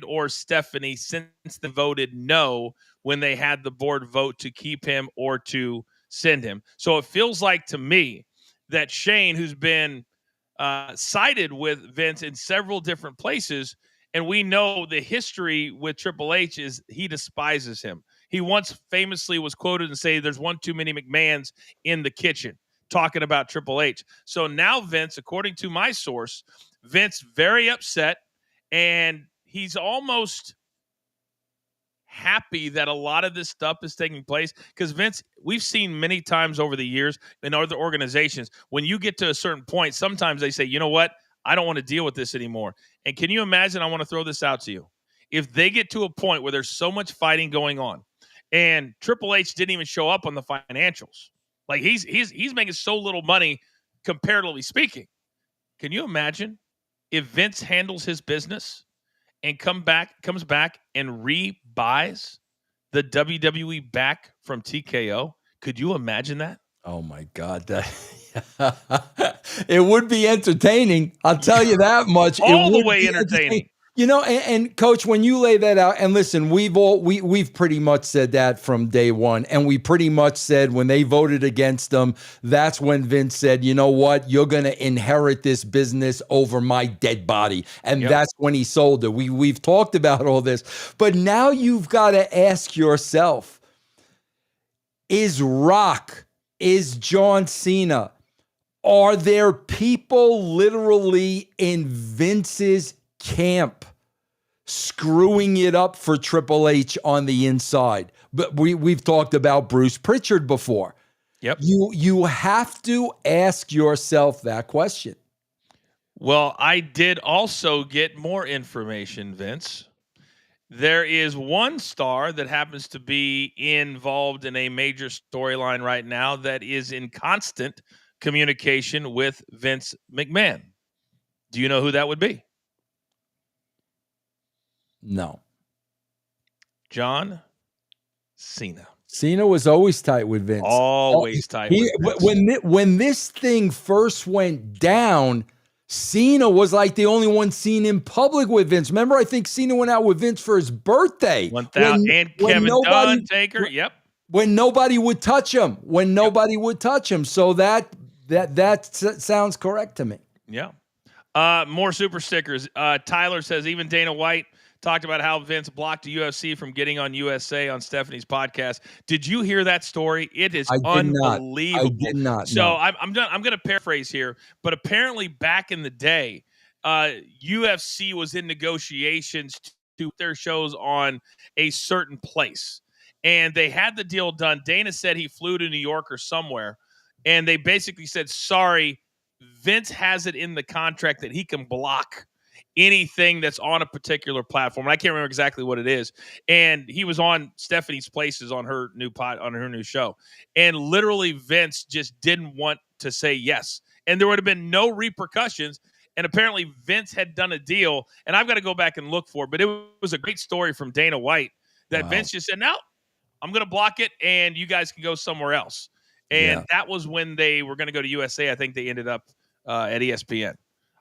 or Stephanie since they voted no when they had the board vote to keep him or to send him. So it feels like to me that Shane, who's been sided with Vince in several different places, and we know the history with Triple H is he despises him. He once famously was quoted and say there's one too many McMahons in the kitchen, talking about Triple H. So now Vince, according to my source, Vince very upset, and he's almost happy that a lot of this stuff is taking place, because Vince, we've seen many times over the years in other organizations, when you get to a certain point, sometimes they say, you know what? I don't want to deal with this anymore. And can you imagine, I want to throw this out to you. if they get to a point where there's so much fighting going on, and Triple H didn't even show up on the financials, like he's making so little money comparatively speaking. Can you imagine if Vince handles his business and comes back and rebuys the WWE back from TKO? Could you imagine that? Oh my God, it would be entertaining. I'll tell you that much. All the way entertaining. You know, and Coach, when you lay that out, and listen, we've pretty much said that from day one, and we pretty much said when they voted against them, that's when Vince said, you know what, you're going to inherit this business over my dead body, and that's when he sold it. We've talked about all this, but now you've got to ask yourself: is Rock, is John Cena, are there people literally in Vince's camp screwing it up for Triple H on the inside? But we've talked about Bruce Pritchard before. Yep. You have to ask yourself that question. Well, I did also get more information, Vince. There is one star that happens to be involved in a major storyline right now that is in constant communication with Vince McMahon. Do you know who that would be? No. John Cena. Cena was always tight with Vince. Always tight with Vince. When this thing first went down, Cena was like the only one seen in public with Vince. Remember, I think Cena went out with Vince for his birthday. 1,000 and Kevin Dunn, Taker. Yep. When nobody would touch him. So that sounds correct to me. Yeah. More super stickers. Tyler says even Dana White talked about how Vince blocked the UFC from getting on USA on Stephanie's podcast. Did you hear that story? It is unbelievable. I did not. So no. I'm going to paraphrase here, but apparently back in the day, UFC was in negotiations to put their shows on a certain place, and they had the deal done. Dana said he flew to New York or somewhere, and they basically said, sorry, Vince has it in the contract that he can block anything that's on a particular platform. I can't remember exactly what it is. And he was on Stephanie's Places on her new show. And literally Vince just didn't want to say yes. And there would have been no repercussions. And apparently Vince had done a deal, and I've got to go back and look for it, but it was a great story from Dana White that Vince just said, no, I'm going to block it and you guys can go somewhere else. And that was when they were going to go to USA. I think they ended up at ESPN.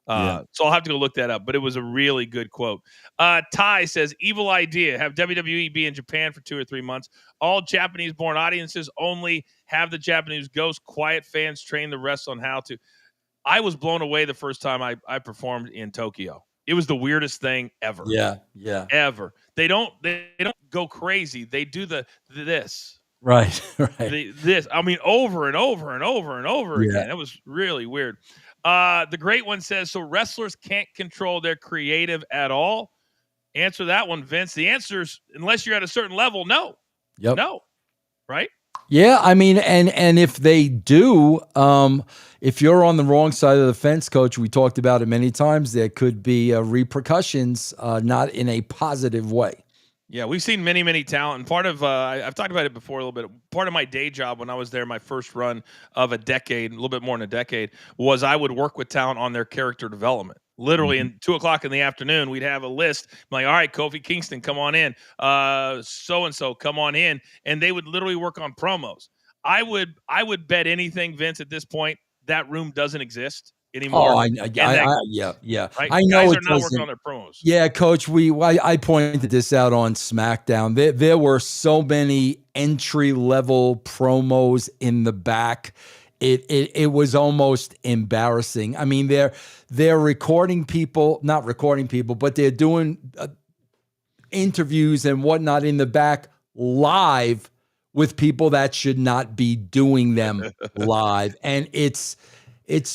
So I'll have to go look that up, but it was a really good quote. Ty says, evil idea, have WWE be in Japan for 2 or 3 months. All Japanese-born audiences only have the Japanese ghost. Quiet fans train the rest on how to. I was blown away the first time I performed in Tokyo. It was the weirdest thing ever. Yeah. Ever. They don't go crazy. They do this. Right. This. I mean, over and over and over and over again. It was really weird. The great one says, so wrestlers can't control their creative at all? Answer that one, Vince. The answer is, unless you're at a certain level, no. Yep. No. Right? Yeah, I mean, and if they do, if you're on the wrong side of the fence, Coach, we talked about it many times, there could be repercussions, not in a positive way. Yeah, we've seen many, many talent. And part of, I've talked about it before a little bit, part of my day job when I was there, my first run of a decade, a little bit more than a decade, was I would work with talent on their character development. Literally, in 2:00 in the afternoon, we'd have a list. I'm like, all right, Kofi Kingston, come on in. So-and-so, come on in. And they would literally work on promos. I would bet anything, Vince, at this point, that room doesn't exist anymore. Oh, yeah. Right? I know guys it are not doesn't. working on their promos. Yeah, Coach, I pointed this out on SmackDown. There were so many entry-level promos in the back. It was almost embarrassing. I mean, they're recording people, not recording people, but they're doing interviews and whatnot in the back live with people that should not be doing them live. And it's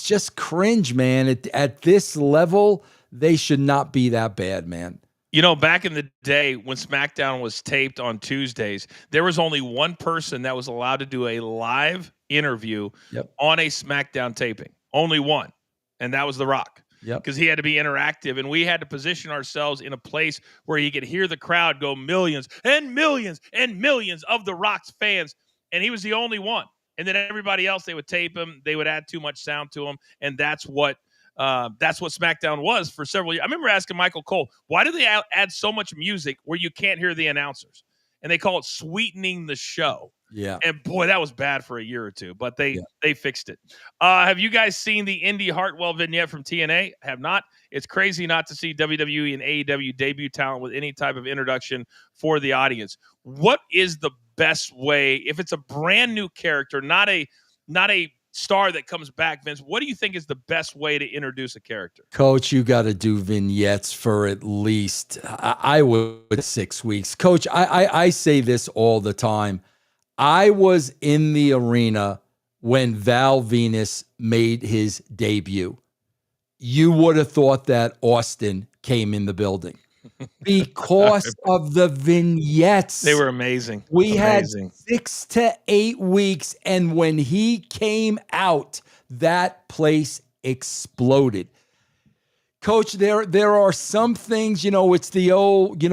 just cringe, man. At this level, they should not be that bad, man. You know, back in the day when SmackDown was taped on Tuesdays, there was only one person that was allowed to do a live interview on a SmackDown taping. Only one. And that was The Rock. Yep. because he had to be interactive, and we had to position ourselves in a place where he could hear the crowd go millions and millions and millions of The Rock's fans, and he was the only one. And then everybody else, they would tape him, they would add too much sound to him, and that's what SmackDown was for several years. I remember asking Michael Cole, why do they add so much music where you can't hear the announcers? And they call it sweetening the show. Yeah. And boy, that was bad for a year or two, but they fixed it. Have you guys seen the Indy Hartwell vignette from TNA? Have not. It's crazy not to see WWE and AEW debut talent with any type of introduction for the audience. What is the best way, if it's a brand new character, not a star that comes back, Vince, what do you think is the best way to introduce a character? Coach, you got to do vignettes for at least, I would 6 weeks. Coach, I say this all the time. I was in the arena when Val Venus made his debut. You would have thought that Austin came in the building because of the vignettes. They were amazing. We had 6 to 8 weeks, and when he came out, that place exploded. Coach, there are some things, it's the old,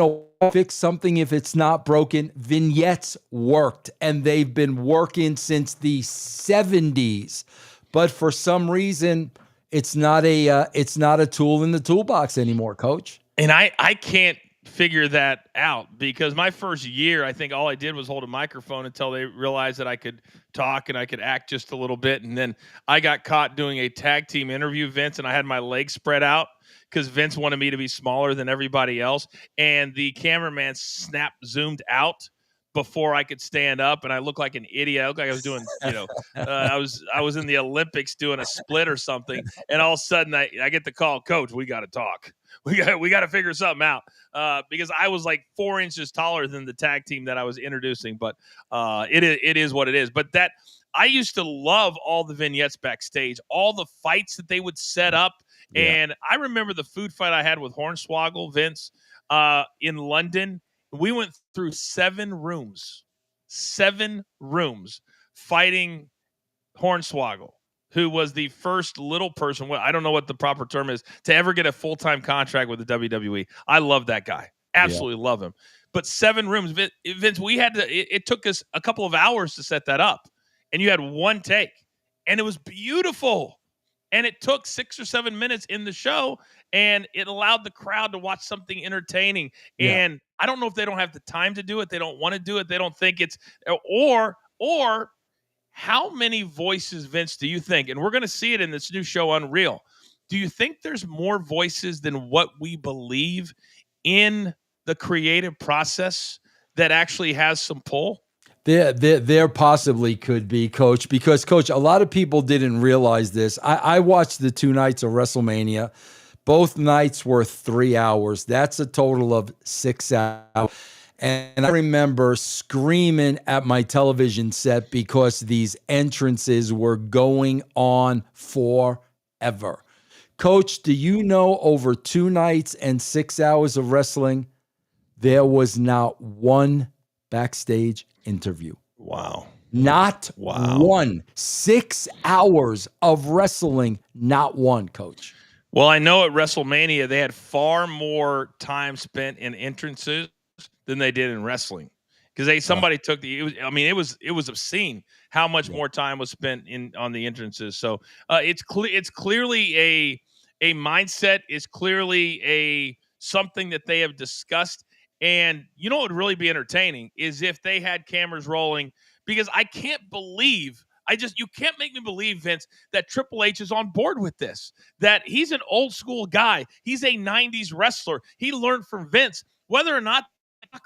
fix something if it's not broken. Vignettes worked, and they've been working since the 70s. But for some reason, it's not a tool in the toolbox anymore, Coach. And I can't figure that out, because my first year, I think all I did was hold a microphone until they realized that I could talk and I could act just a little bit. And then I got caught doing a tag team interview, Vince, and I had my legs spread out because Vince wanted me to be smaller than everybody else. And the cameraman zoomed out before I could stand up, and I looked like an idiot. I looked like I was doing, I was in the Olympics doing a split or something. And all of a sudden I get the call, Coach, we got to talk. We got to figure something out, because I was like 4 inches taller than the tag team that I was introducing. But it is what it is. But that I used to love all the vignettes backstage, all the fights that they would set up. Yeah. And I remember the food fight I had with Hornswoggle, Vince, in London. We went through 7 rooms fighting Hornswoggle, who was the first little person, I don't know what the proper term is, to ever get a full-time contract with the WWE. I love that guy. Absolutely love him. But 7 rooms, Vince, it took us a couple of hours to set that up. And you had one take. And it was beautiful. And it took 6 or 7 minutes in the show, and it allowed the crowd to watch something entertaining. Yeah. And I don't know if they don't have the time to do it. They don't want to do it. They don't think it's or how many voices, Vince, do you think? And we're going to see it in this new show, Unreal. Do you think there's more voices than what we believe in the creative process that actually has some pull? There possibly could be, Coach, because, Coach, a lot of people didn't realize this. I watched the 2 nights of WrestleMania. Both nights were 3 hours. That's a total of 6 hours. And I remember screaming at my television set because these entrances were going on forever. Coach, do you know over 2 nights and 6 hours of wrestling, there was not one backstage interview? Wow. Not one. 6 hours of wrestling, not one, Coach. Well, I know at WrestleMania they had far more time spent in entrances than they did in wrestling, because somebody took it was obscene how much more time was spent on the entrances. So it's clearly a mindset. It's clearly something that they have discussed. And you know what would really be entertaining is if they had cameras rolling, because I can't believe, you can't make me believe, Vince, that Triple H is on board with this, that he's an old school guy. He's a 90s wrestler. He learned from Vince, whether or not, I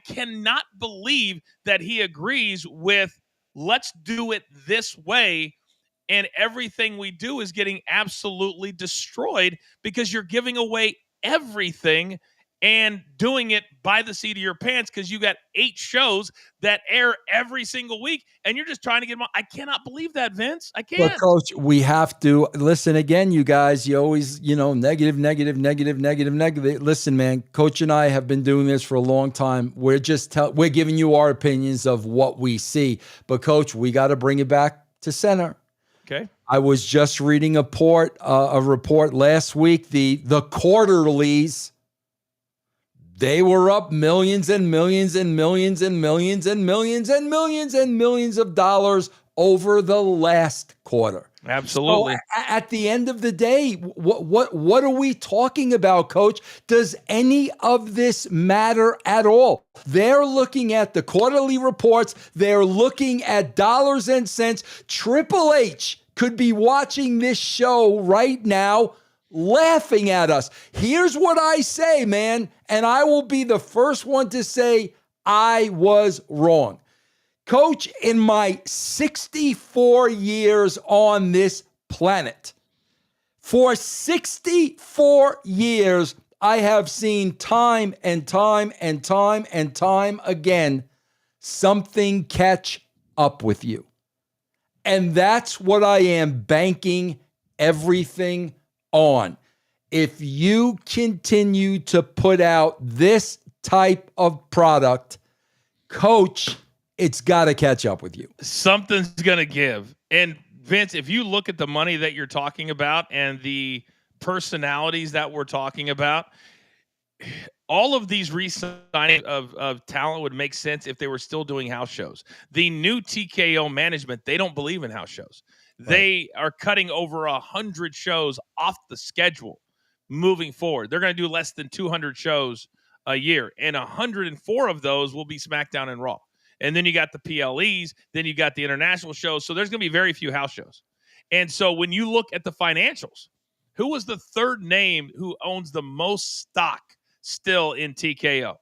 cannot believe that he agrees with, let's do it this way. And everything we do is getting absolutely destroyed because you're giving away everything and doing it by the seat of your pants, because you got 8 shows that air every single week, and you're just trying to get them on. I cannot believe that, Vince. I can't. Well, Coach, we have to listen again, you guys. You always, negative. Listen, man, Coach and I have been doing this for a long time. We're giving you our opinions of what we see. But, Coach, we got to bring it back to center. Okay. I was just reading a report last week. The quarterlies, they were up millions and millions and millions and millions and millions and millions and millions of dollars over the last quarter. Absolutely. So at the end of the day, what are we talking about, Coach? Does any of this matter at all? They're looking at the quarterly reports. They're looking at dollars and cents. Triple H could be watching this show right now, laughing at us. Here's what I say, man, and I will be the first one to say I was wrong. Coach, in my 64 years on this planet, for 64 years, I have seen time and time and time and time again something catch up with you. And that's what I am banking everything on. If you continue to put out this type of product, Coach, it's got to catch up with you. Something's going to give. And Vince, if you look at the money that you're talking about and the personalities that we're talking about, all of these re-signing of talent would make sense if they were still doing house shows. The new TKO management, they don't believe in house shows. Right. They are cutting over 100 shows off the schedule moving forward. They're going to do less than 200 shows a year, and 104 of those will be SmackDown and Raw. And then you got the PLEs, then you got the international shows. So there's going to be very few house shows. And so when you look at the financials, who was the third name who owns the most stock still in TKO? I don't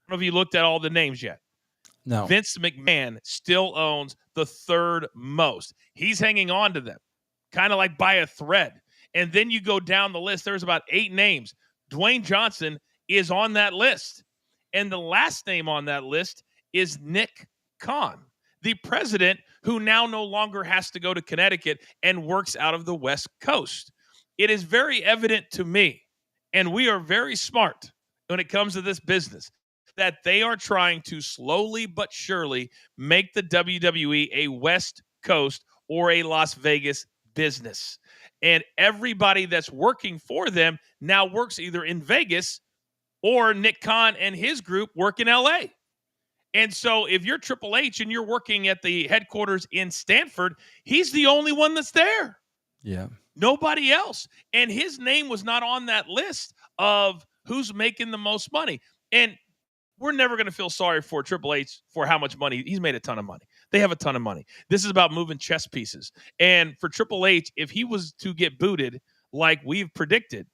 know if you looked at all the names yet. No. Vince McMahon still owns the third most. He's hanging on to them, kind of like by a thread. And then you go down the list. There's about 8 names. Dwayne Johnson is on that list. And the last name on that list is Nick Khan, the president who now no longer has to go to Connecticut and works out of the West Coast. It is very evident to me, and we are very smart when it comes to this business, that they are trying to slowly but surely make the WWE a West Coast or a Las Vegas business. And everybody that's working for them now works either in Vegas or Nick Khan and his group work in LA. And so if you're Triple H and you're working at the headquarters in Stanford, he's the only one that's there. Yeah. Nobody else. And his name was not on that list of who's making the most money. And we're never going to feel sorry for Triple H for how much money. He's made a ton of money. They have a ton of money. This is about moving chess pieces. And for Triple H, if he was to get booted like we've predicted,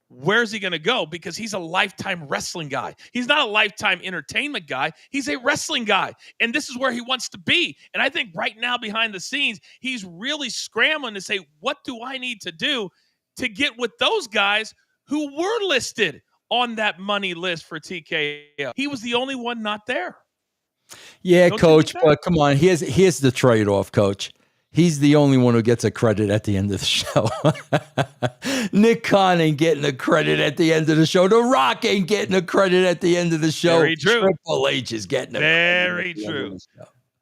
where's he going to go? Because he's a lifetime wrestling guy. He's not a lifetime entertainment guy. He's a wrestling guy. And this is where he wants to be. And I think right now behind the scenes, he's really scrambling to say, what do I need to do to get with those guys who were listed on that money list for TKO? He was the only one not there. Yeah, Coach, but come on. Here's the trade-off, Coach. He's the only one who gets a credit at the end of the show. Nick Khan ain't getting a credit at the end of the show. The Rock ain't getting a credit at the end of the show. Very true. Triple H is getting a very true.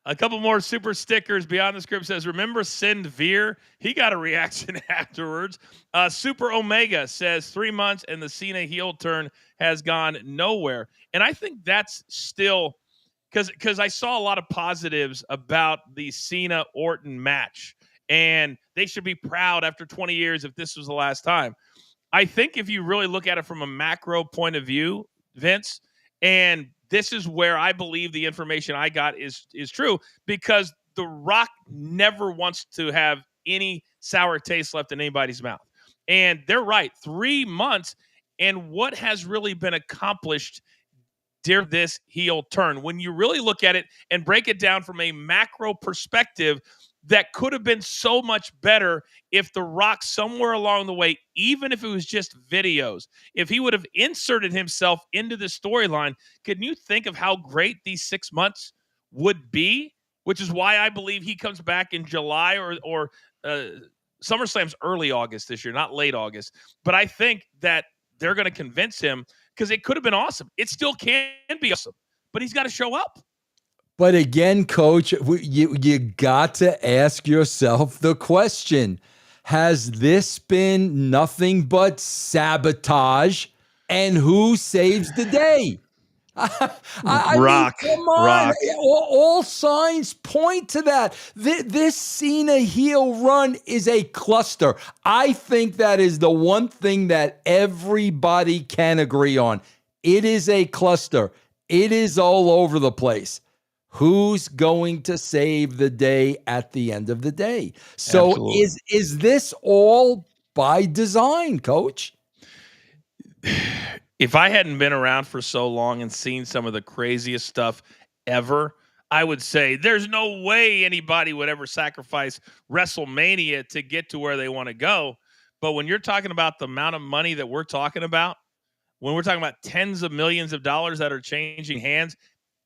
A couple more super stickers. Beyond the Script says, remember Send Veer? He got a reaction afterwards. Super Omega says 3 months and the Cena heel turn has gone nowhere. And I think that's still... Because I saw a lot of positives about the Cena-Orton match, and they should be proud after 20 years if this was the last time. I think if you really look at it from a macro point of view, Vince, and this is where I believe the information I got is true, because The Rock never wants to have any sour taste left in anybody's mouth. And they're right, 3 months, and what has really been accomplished during this heel turn? When you really look at it and break it down from a macro perspective, that could have been so much better if The Rock somewhere along the way, even if it was just videos, if he would have inserted himself into the storyline. Can you think of how great these 6 months would be? Which is why I believe he comes back in July or SummerSlam's early August this year, not late August. But I think that they're going to convince him, because it could have been awesome. It still can be awesome, but he's got to show up. But again, Coach, you got to ask yourself the question, has this been nothing but sabotage? And who saves the day? I mean, Rock, come on. Rock. All signs point to that. This Cena heel run is a cluster. I think that is the one thing that everybody can agree on. It is a cluster. It is all over the place. Who's going to save the day at the end of the day? So Absolutely. is this all by design, Coach? If I hadn't been around for so long and seen some of the craziest stuff ever, I would say there's no way anybody would ever sacrifice WrestleMania to get to where they want to go. But when you're talking about the amount of money that we're talking about, when we're talking about tens of millions of dollars that are changing hands,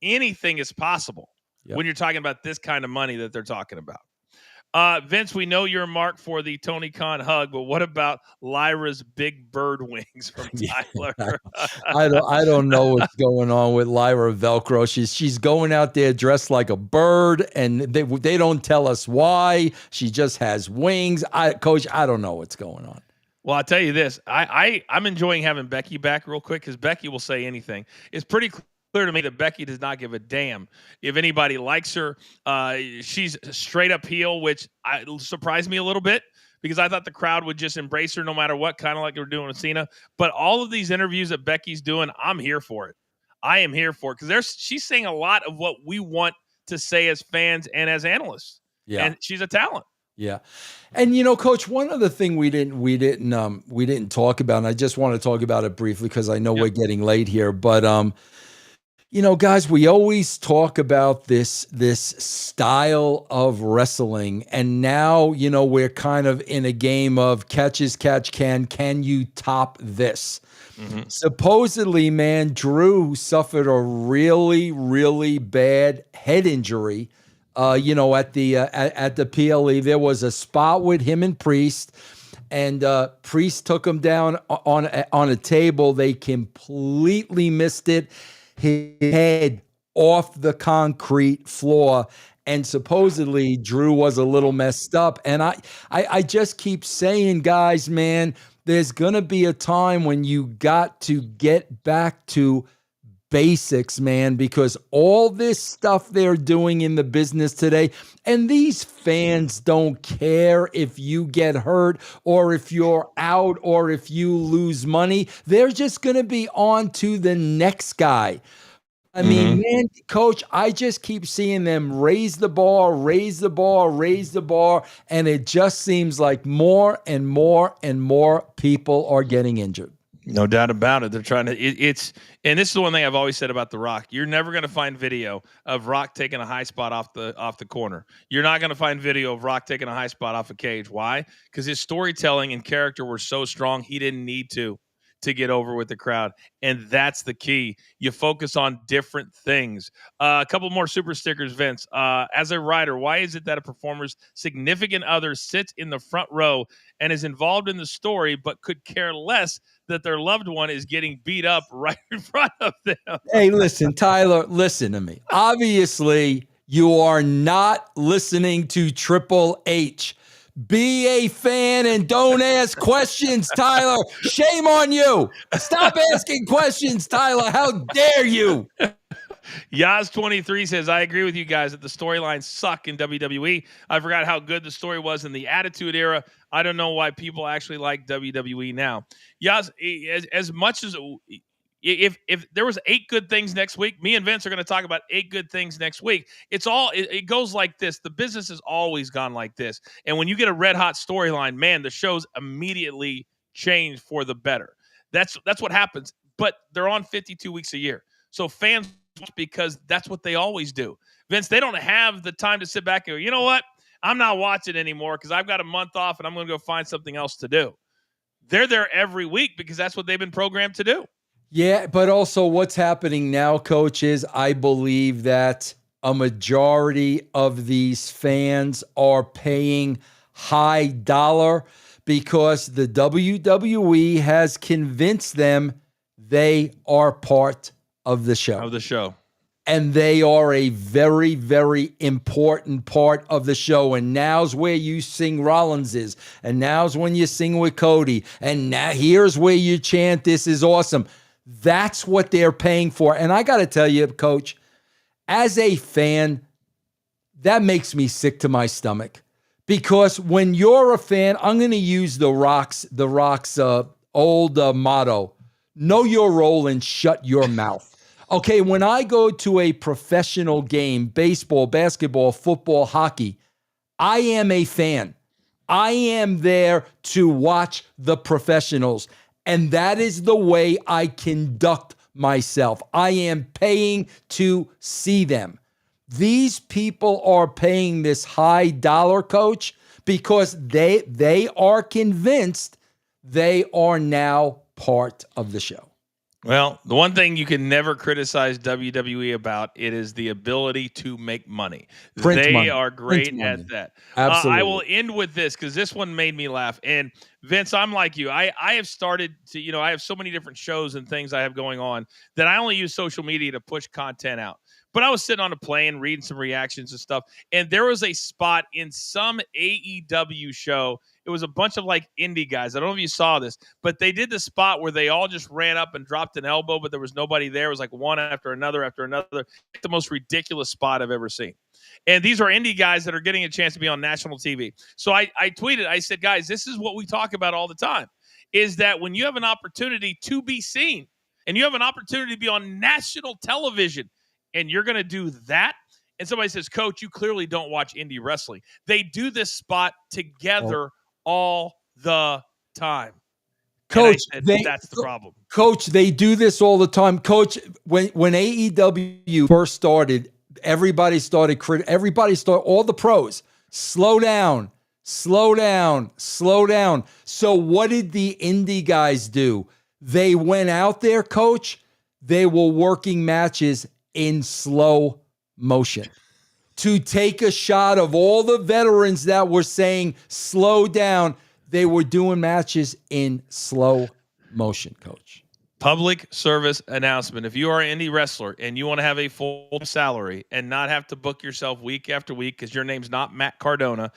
anything is possible. Yep. When you're talking about this kind of money that they're talking about. Vince, we know you're a mark for the Tony Khan hug, but what about Lyra's big bird wings from Tyler? I don't know what's going on with Lyra Velcro. She's going out there dressed like a bird, and they don't tell us why. She just has wings. Coach, I don't know what's going on. Well, I'll tell you this. I'm enjoying having Becky back real quick because Becky will say anything. It's pretty clear to me that Becky does not give a damn if anybody likes her. She's straight up heel, which surprised me a little bit because I thought the crowd would just embrace her no matter what, kind of like they were doing with Cena. But all of these interviews that Becky's doing, I'm here for it. I am here for it because she's saying a lot of what we want to say as fans and as analysts. Yeah, and she's a talent. Yeah. And Coach, one other thing we didn't talk about, and I just want to talk about it briefly because I know we're getting late here, but guys, we always talk about this style of wrestling, and now, we're kind of in a game of catch as catch can you top this? Mm-hmm. Supposedly, man, Drew suffered a really, really bad head injury. At the PLE, there was a spot with him and Priest, and Priest took him down on a table. They completely missed it. His head off the concrete floor, and supposedly Drew was a little messed up. And I just keep saying, guys, man, there's gonna be a time when you got to get back to basics, man, because all this stuff they're doing in the business today, and these fans don't care if you get hurt or if you're out or if you lose money. They're just going to be on to the next guy. I mean, man, Coach, I just keep seeing them raise the bar, and it just seems like more and more and more people are getting injured. No doubt about it. They're trying to. And this is the one thing I've always said about The Rock. You're never going to find video of Rock taking a high spot off the corner. You're not going to find video of Rock taking a high spot off a cage. Why? Because his storytelling and character were so strong, he didn't need to get over with the crowd. And that's the key. You focus on different things. A couple more super stickers, Vince. As a writer, why is it that a performer's significant other sits in the front row and is involved in the story, but could care less that their loved one is getting beat up right in front of them? Hey, listen, Tyler, listen to me. Obviously, you are not listening to Triple H. Be a fan and don't ask questions, Tyler. Shame on you. Stop asking questions, Tyler. How dare you? Yaz23 says, I agree with you guys that the storylines suck in WWE. I forgot how good the story was in the Attitude Era. I don't know why people actually like WWE now. Yaz, as much as if there was 8 good things next week, me and Vince are going to talk about 8 good things next week. It goes like this. The business has always gone like this. And when you get a red hot storyline, man, the shows immediately change for the better. That's what happens. But they're on 52 weeks a year. So fans, because that's what they always do. Vince, they don't have the time to sit back and go, you know what? I'm not watching anymore because I've got a month off and I'm going to go find something else to do. They're there every week because that's what they've been programmed to do. Yeah, but also what's happening now, Coach, is I believe that a majority of these fans are paying high dollar because the WWE has convinced them they are part of the show. and they are a very, very important part of the show. And now's where you sing Rollins's, and now's when you sing with Cody, and now here's where you chant, "This is awesome." That's what they're paying for. And I got to tell you, Coach, as a fan, that makes me sick to my stomach. Because when you're a fan, I'm going to use The Rock's old motto, know your role and shut your mouth. Okay, when I go to a professional game, baseball, basketball, football, hockey, I am a fan. I am there to watch the professionals, and that is the way I conduct myself. I am paying to see them. These people are paying this high dollar, Coach, because they are convinced they are now part of the show. Well, the one thing you can never criticize WWE about, it is the ability to make money. They are great at that. Absolutely. I will end with this because this one made me laugh. And Vince, I'm like you. I have started to, I have so many different shows and things I have going on that I only use social media to push content out. But I was sitting on a plane reading some reactions and stuff, and there was a spot in some AEW show. It was a bunch of like indie guys. I don't know if you saw this, but they did the spot where they all just ran up and dropped an elbow, but there was nobody there. It was like one after another after another. The most ridiculous spot I've ever seen. And these are indie guys that are getting a chance to be on national TV. So I tweeted, I said, guys, this is what we talk about all the time, is that when you have an opportunity to be seen and you have an opportunity to be on national television and you're going to do that, and somebody says, Coach, you clearly don't watch indie wrestling. They do this spot together all the time. Coach, that's the problem. Coach, they do this all the time. Coach, when AEW first started, everybody started, all the pros, slow down. So what did the indie guys do? They went out there, Coach. They were working matches in slow motion to take a shot of all the veterans that were saying, slow down. They were doing matches in slow motion, Coach. Public service announcement. If you are an indie wrestler and you want to have a full salary and not have to book yourself week after week because your name's not Matt Cardona,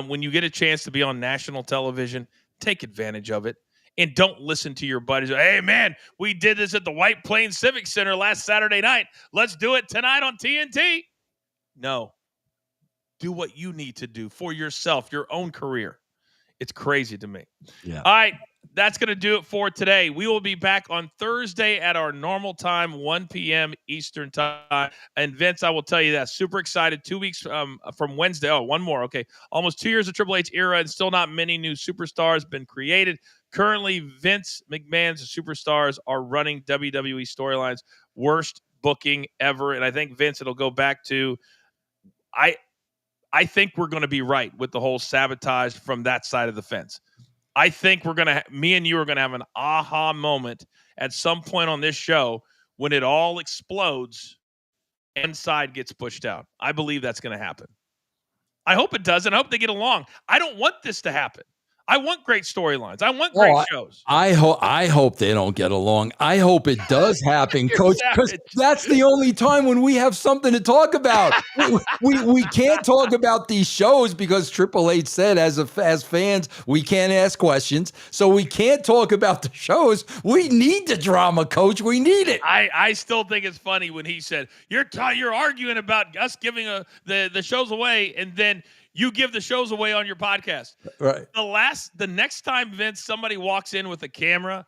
when you get a chance to be on national television, take advantage of it. And don't listen to your buddies. Hey, man, we did this at the White Plains Civic Center last Saturday night. Let's do it tonight on TNT. No. Do what you need to do for yourself, your own career. It's crazy to me. Yeah. All right. That's going to do it for today. We will be back on Thursday at our normal time, 1 p.m. Eastern time. And Vince, I will tell you that. Super excited. 2 weeks from Wednesday. Oh, one more. Okay. Almost 2 years of Triple H era and still not many new superstars been created. Currently, Vince McMahon's superstars are running WWE storylines. Worst booking ever. And I think, Vince, it'll go back to I think we're going to be right with the whole sabotage from that side of the fence. I think me and you are going to have an aha moment at some point on this show when it all explodes and side gets pushed out. I believe that's going to happen. I hope it does, and I hope they get along. I don't want this to happen. I want great storylines. I want great shows. I hope they don't get along. I hope it does happen, Coach, because that's the only time when we have something to talk about. we can't talk about these shows because Triple H said as fans, we can't ask questions. So we can't talk about the shows. We need the drama, Coach. We need it. I still think it's funny when he said, you're arguing about us giving the shows away, and then you give the shows away on your podcast. Right. The next time, Vince, somebody walks in with a camera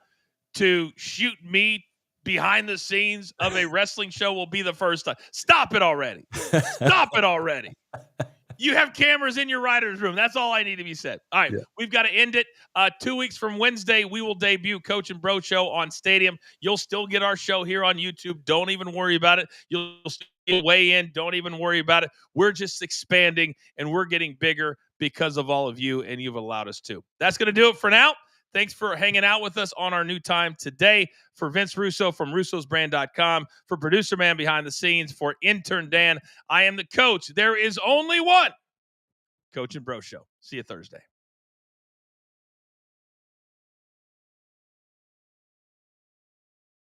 to shoot me behind the scenes of a wrestling show will be the first time. Stop it already. Stop it already. You have cameras in your writer's room. That's all I need to be said. All right, We've got to end it. 2 weeks from Wednesday, we will debut Coach and Bro Show on Stadium. You'll still get our show here on YouTube. Don't even worry about it. You'll still weigh in. Don't even worry about it. We're just expanding, and we're getting bigger because of all of you, and you've allowed us to. That's going to do it for now. Thanks for hanging out with us on our new time today. For Vince Russo from russosbrand.com, for producer man behind the scenes, for intern Dan, I am the coach. There is only one Coach and Bro Show. See you Thursday.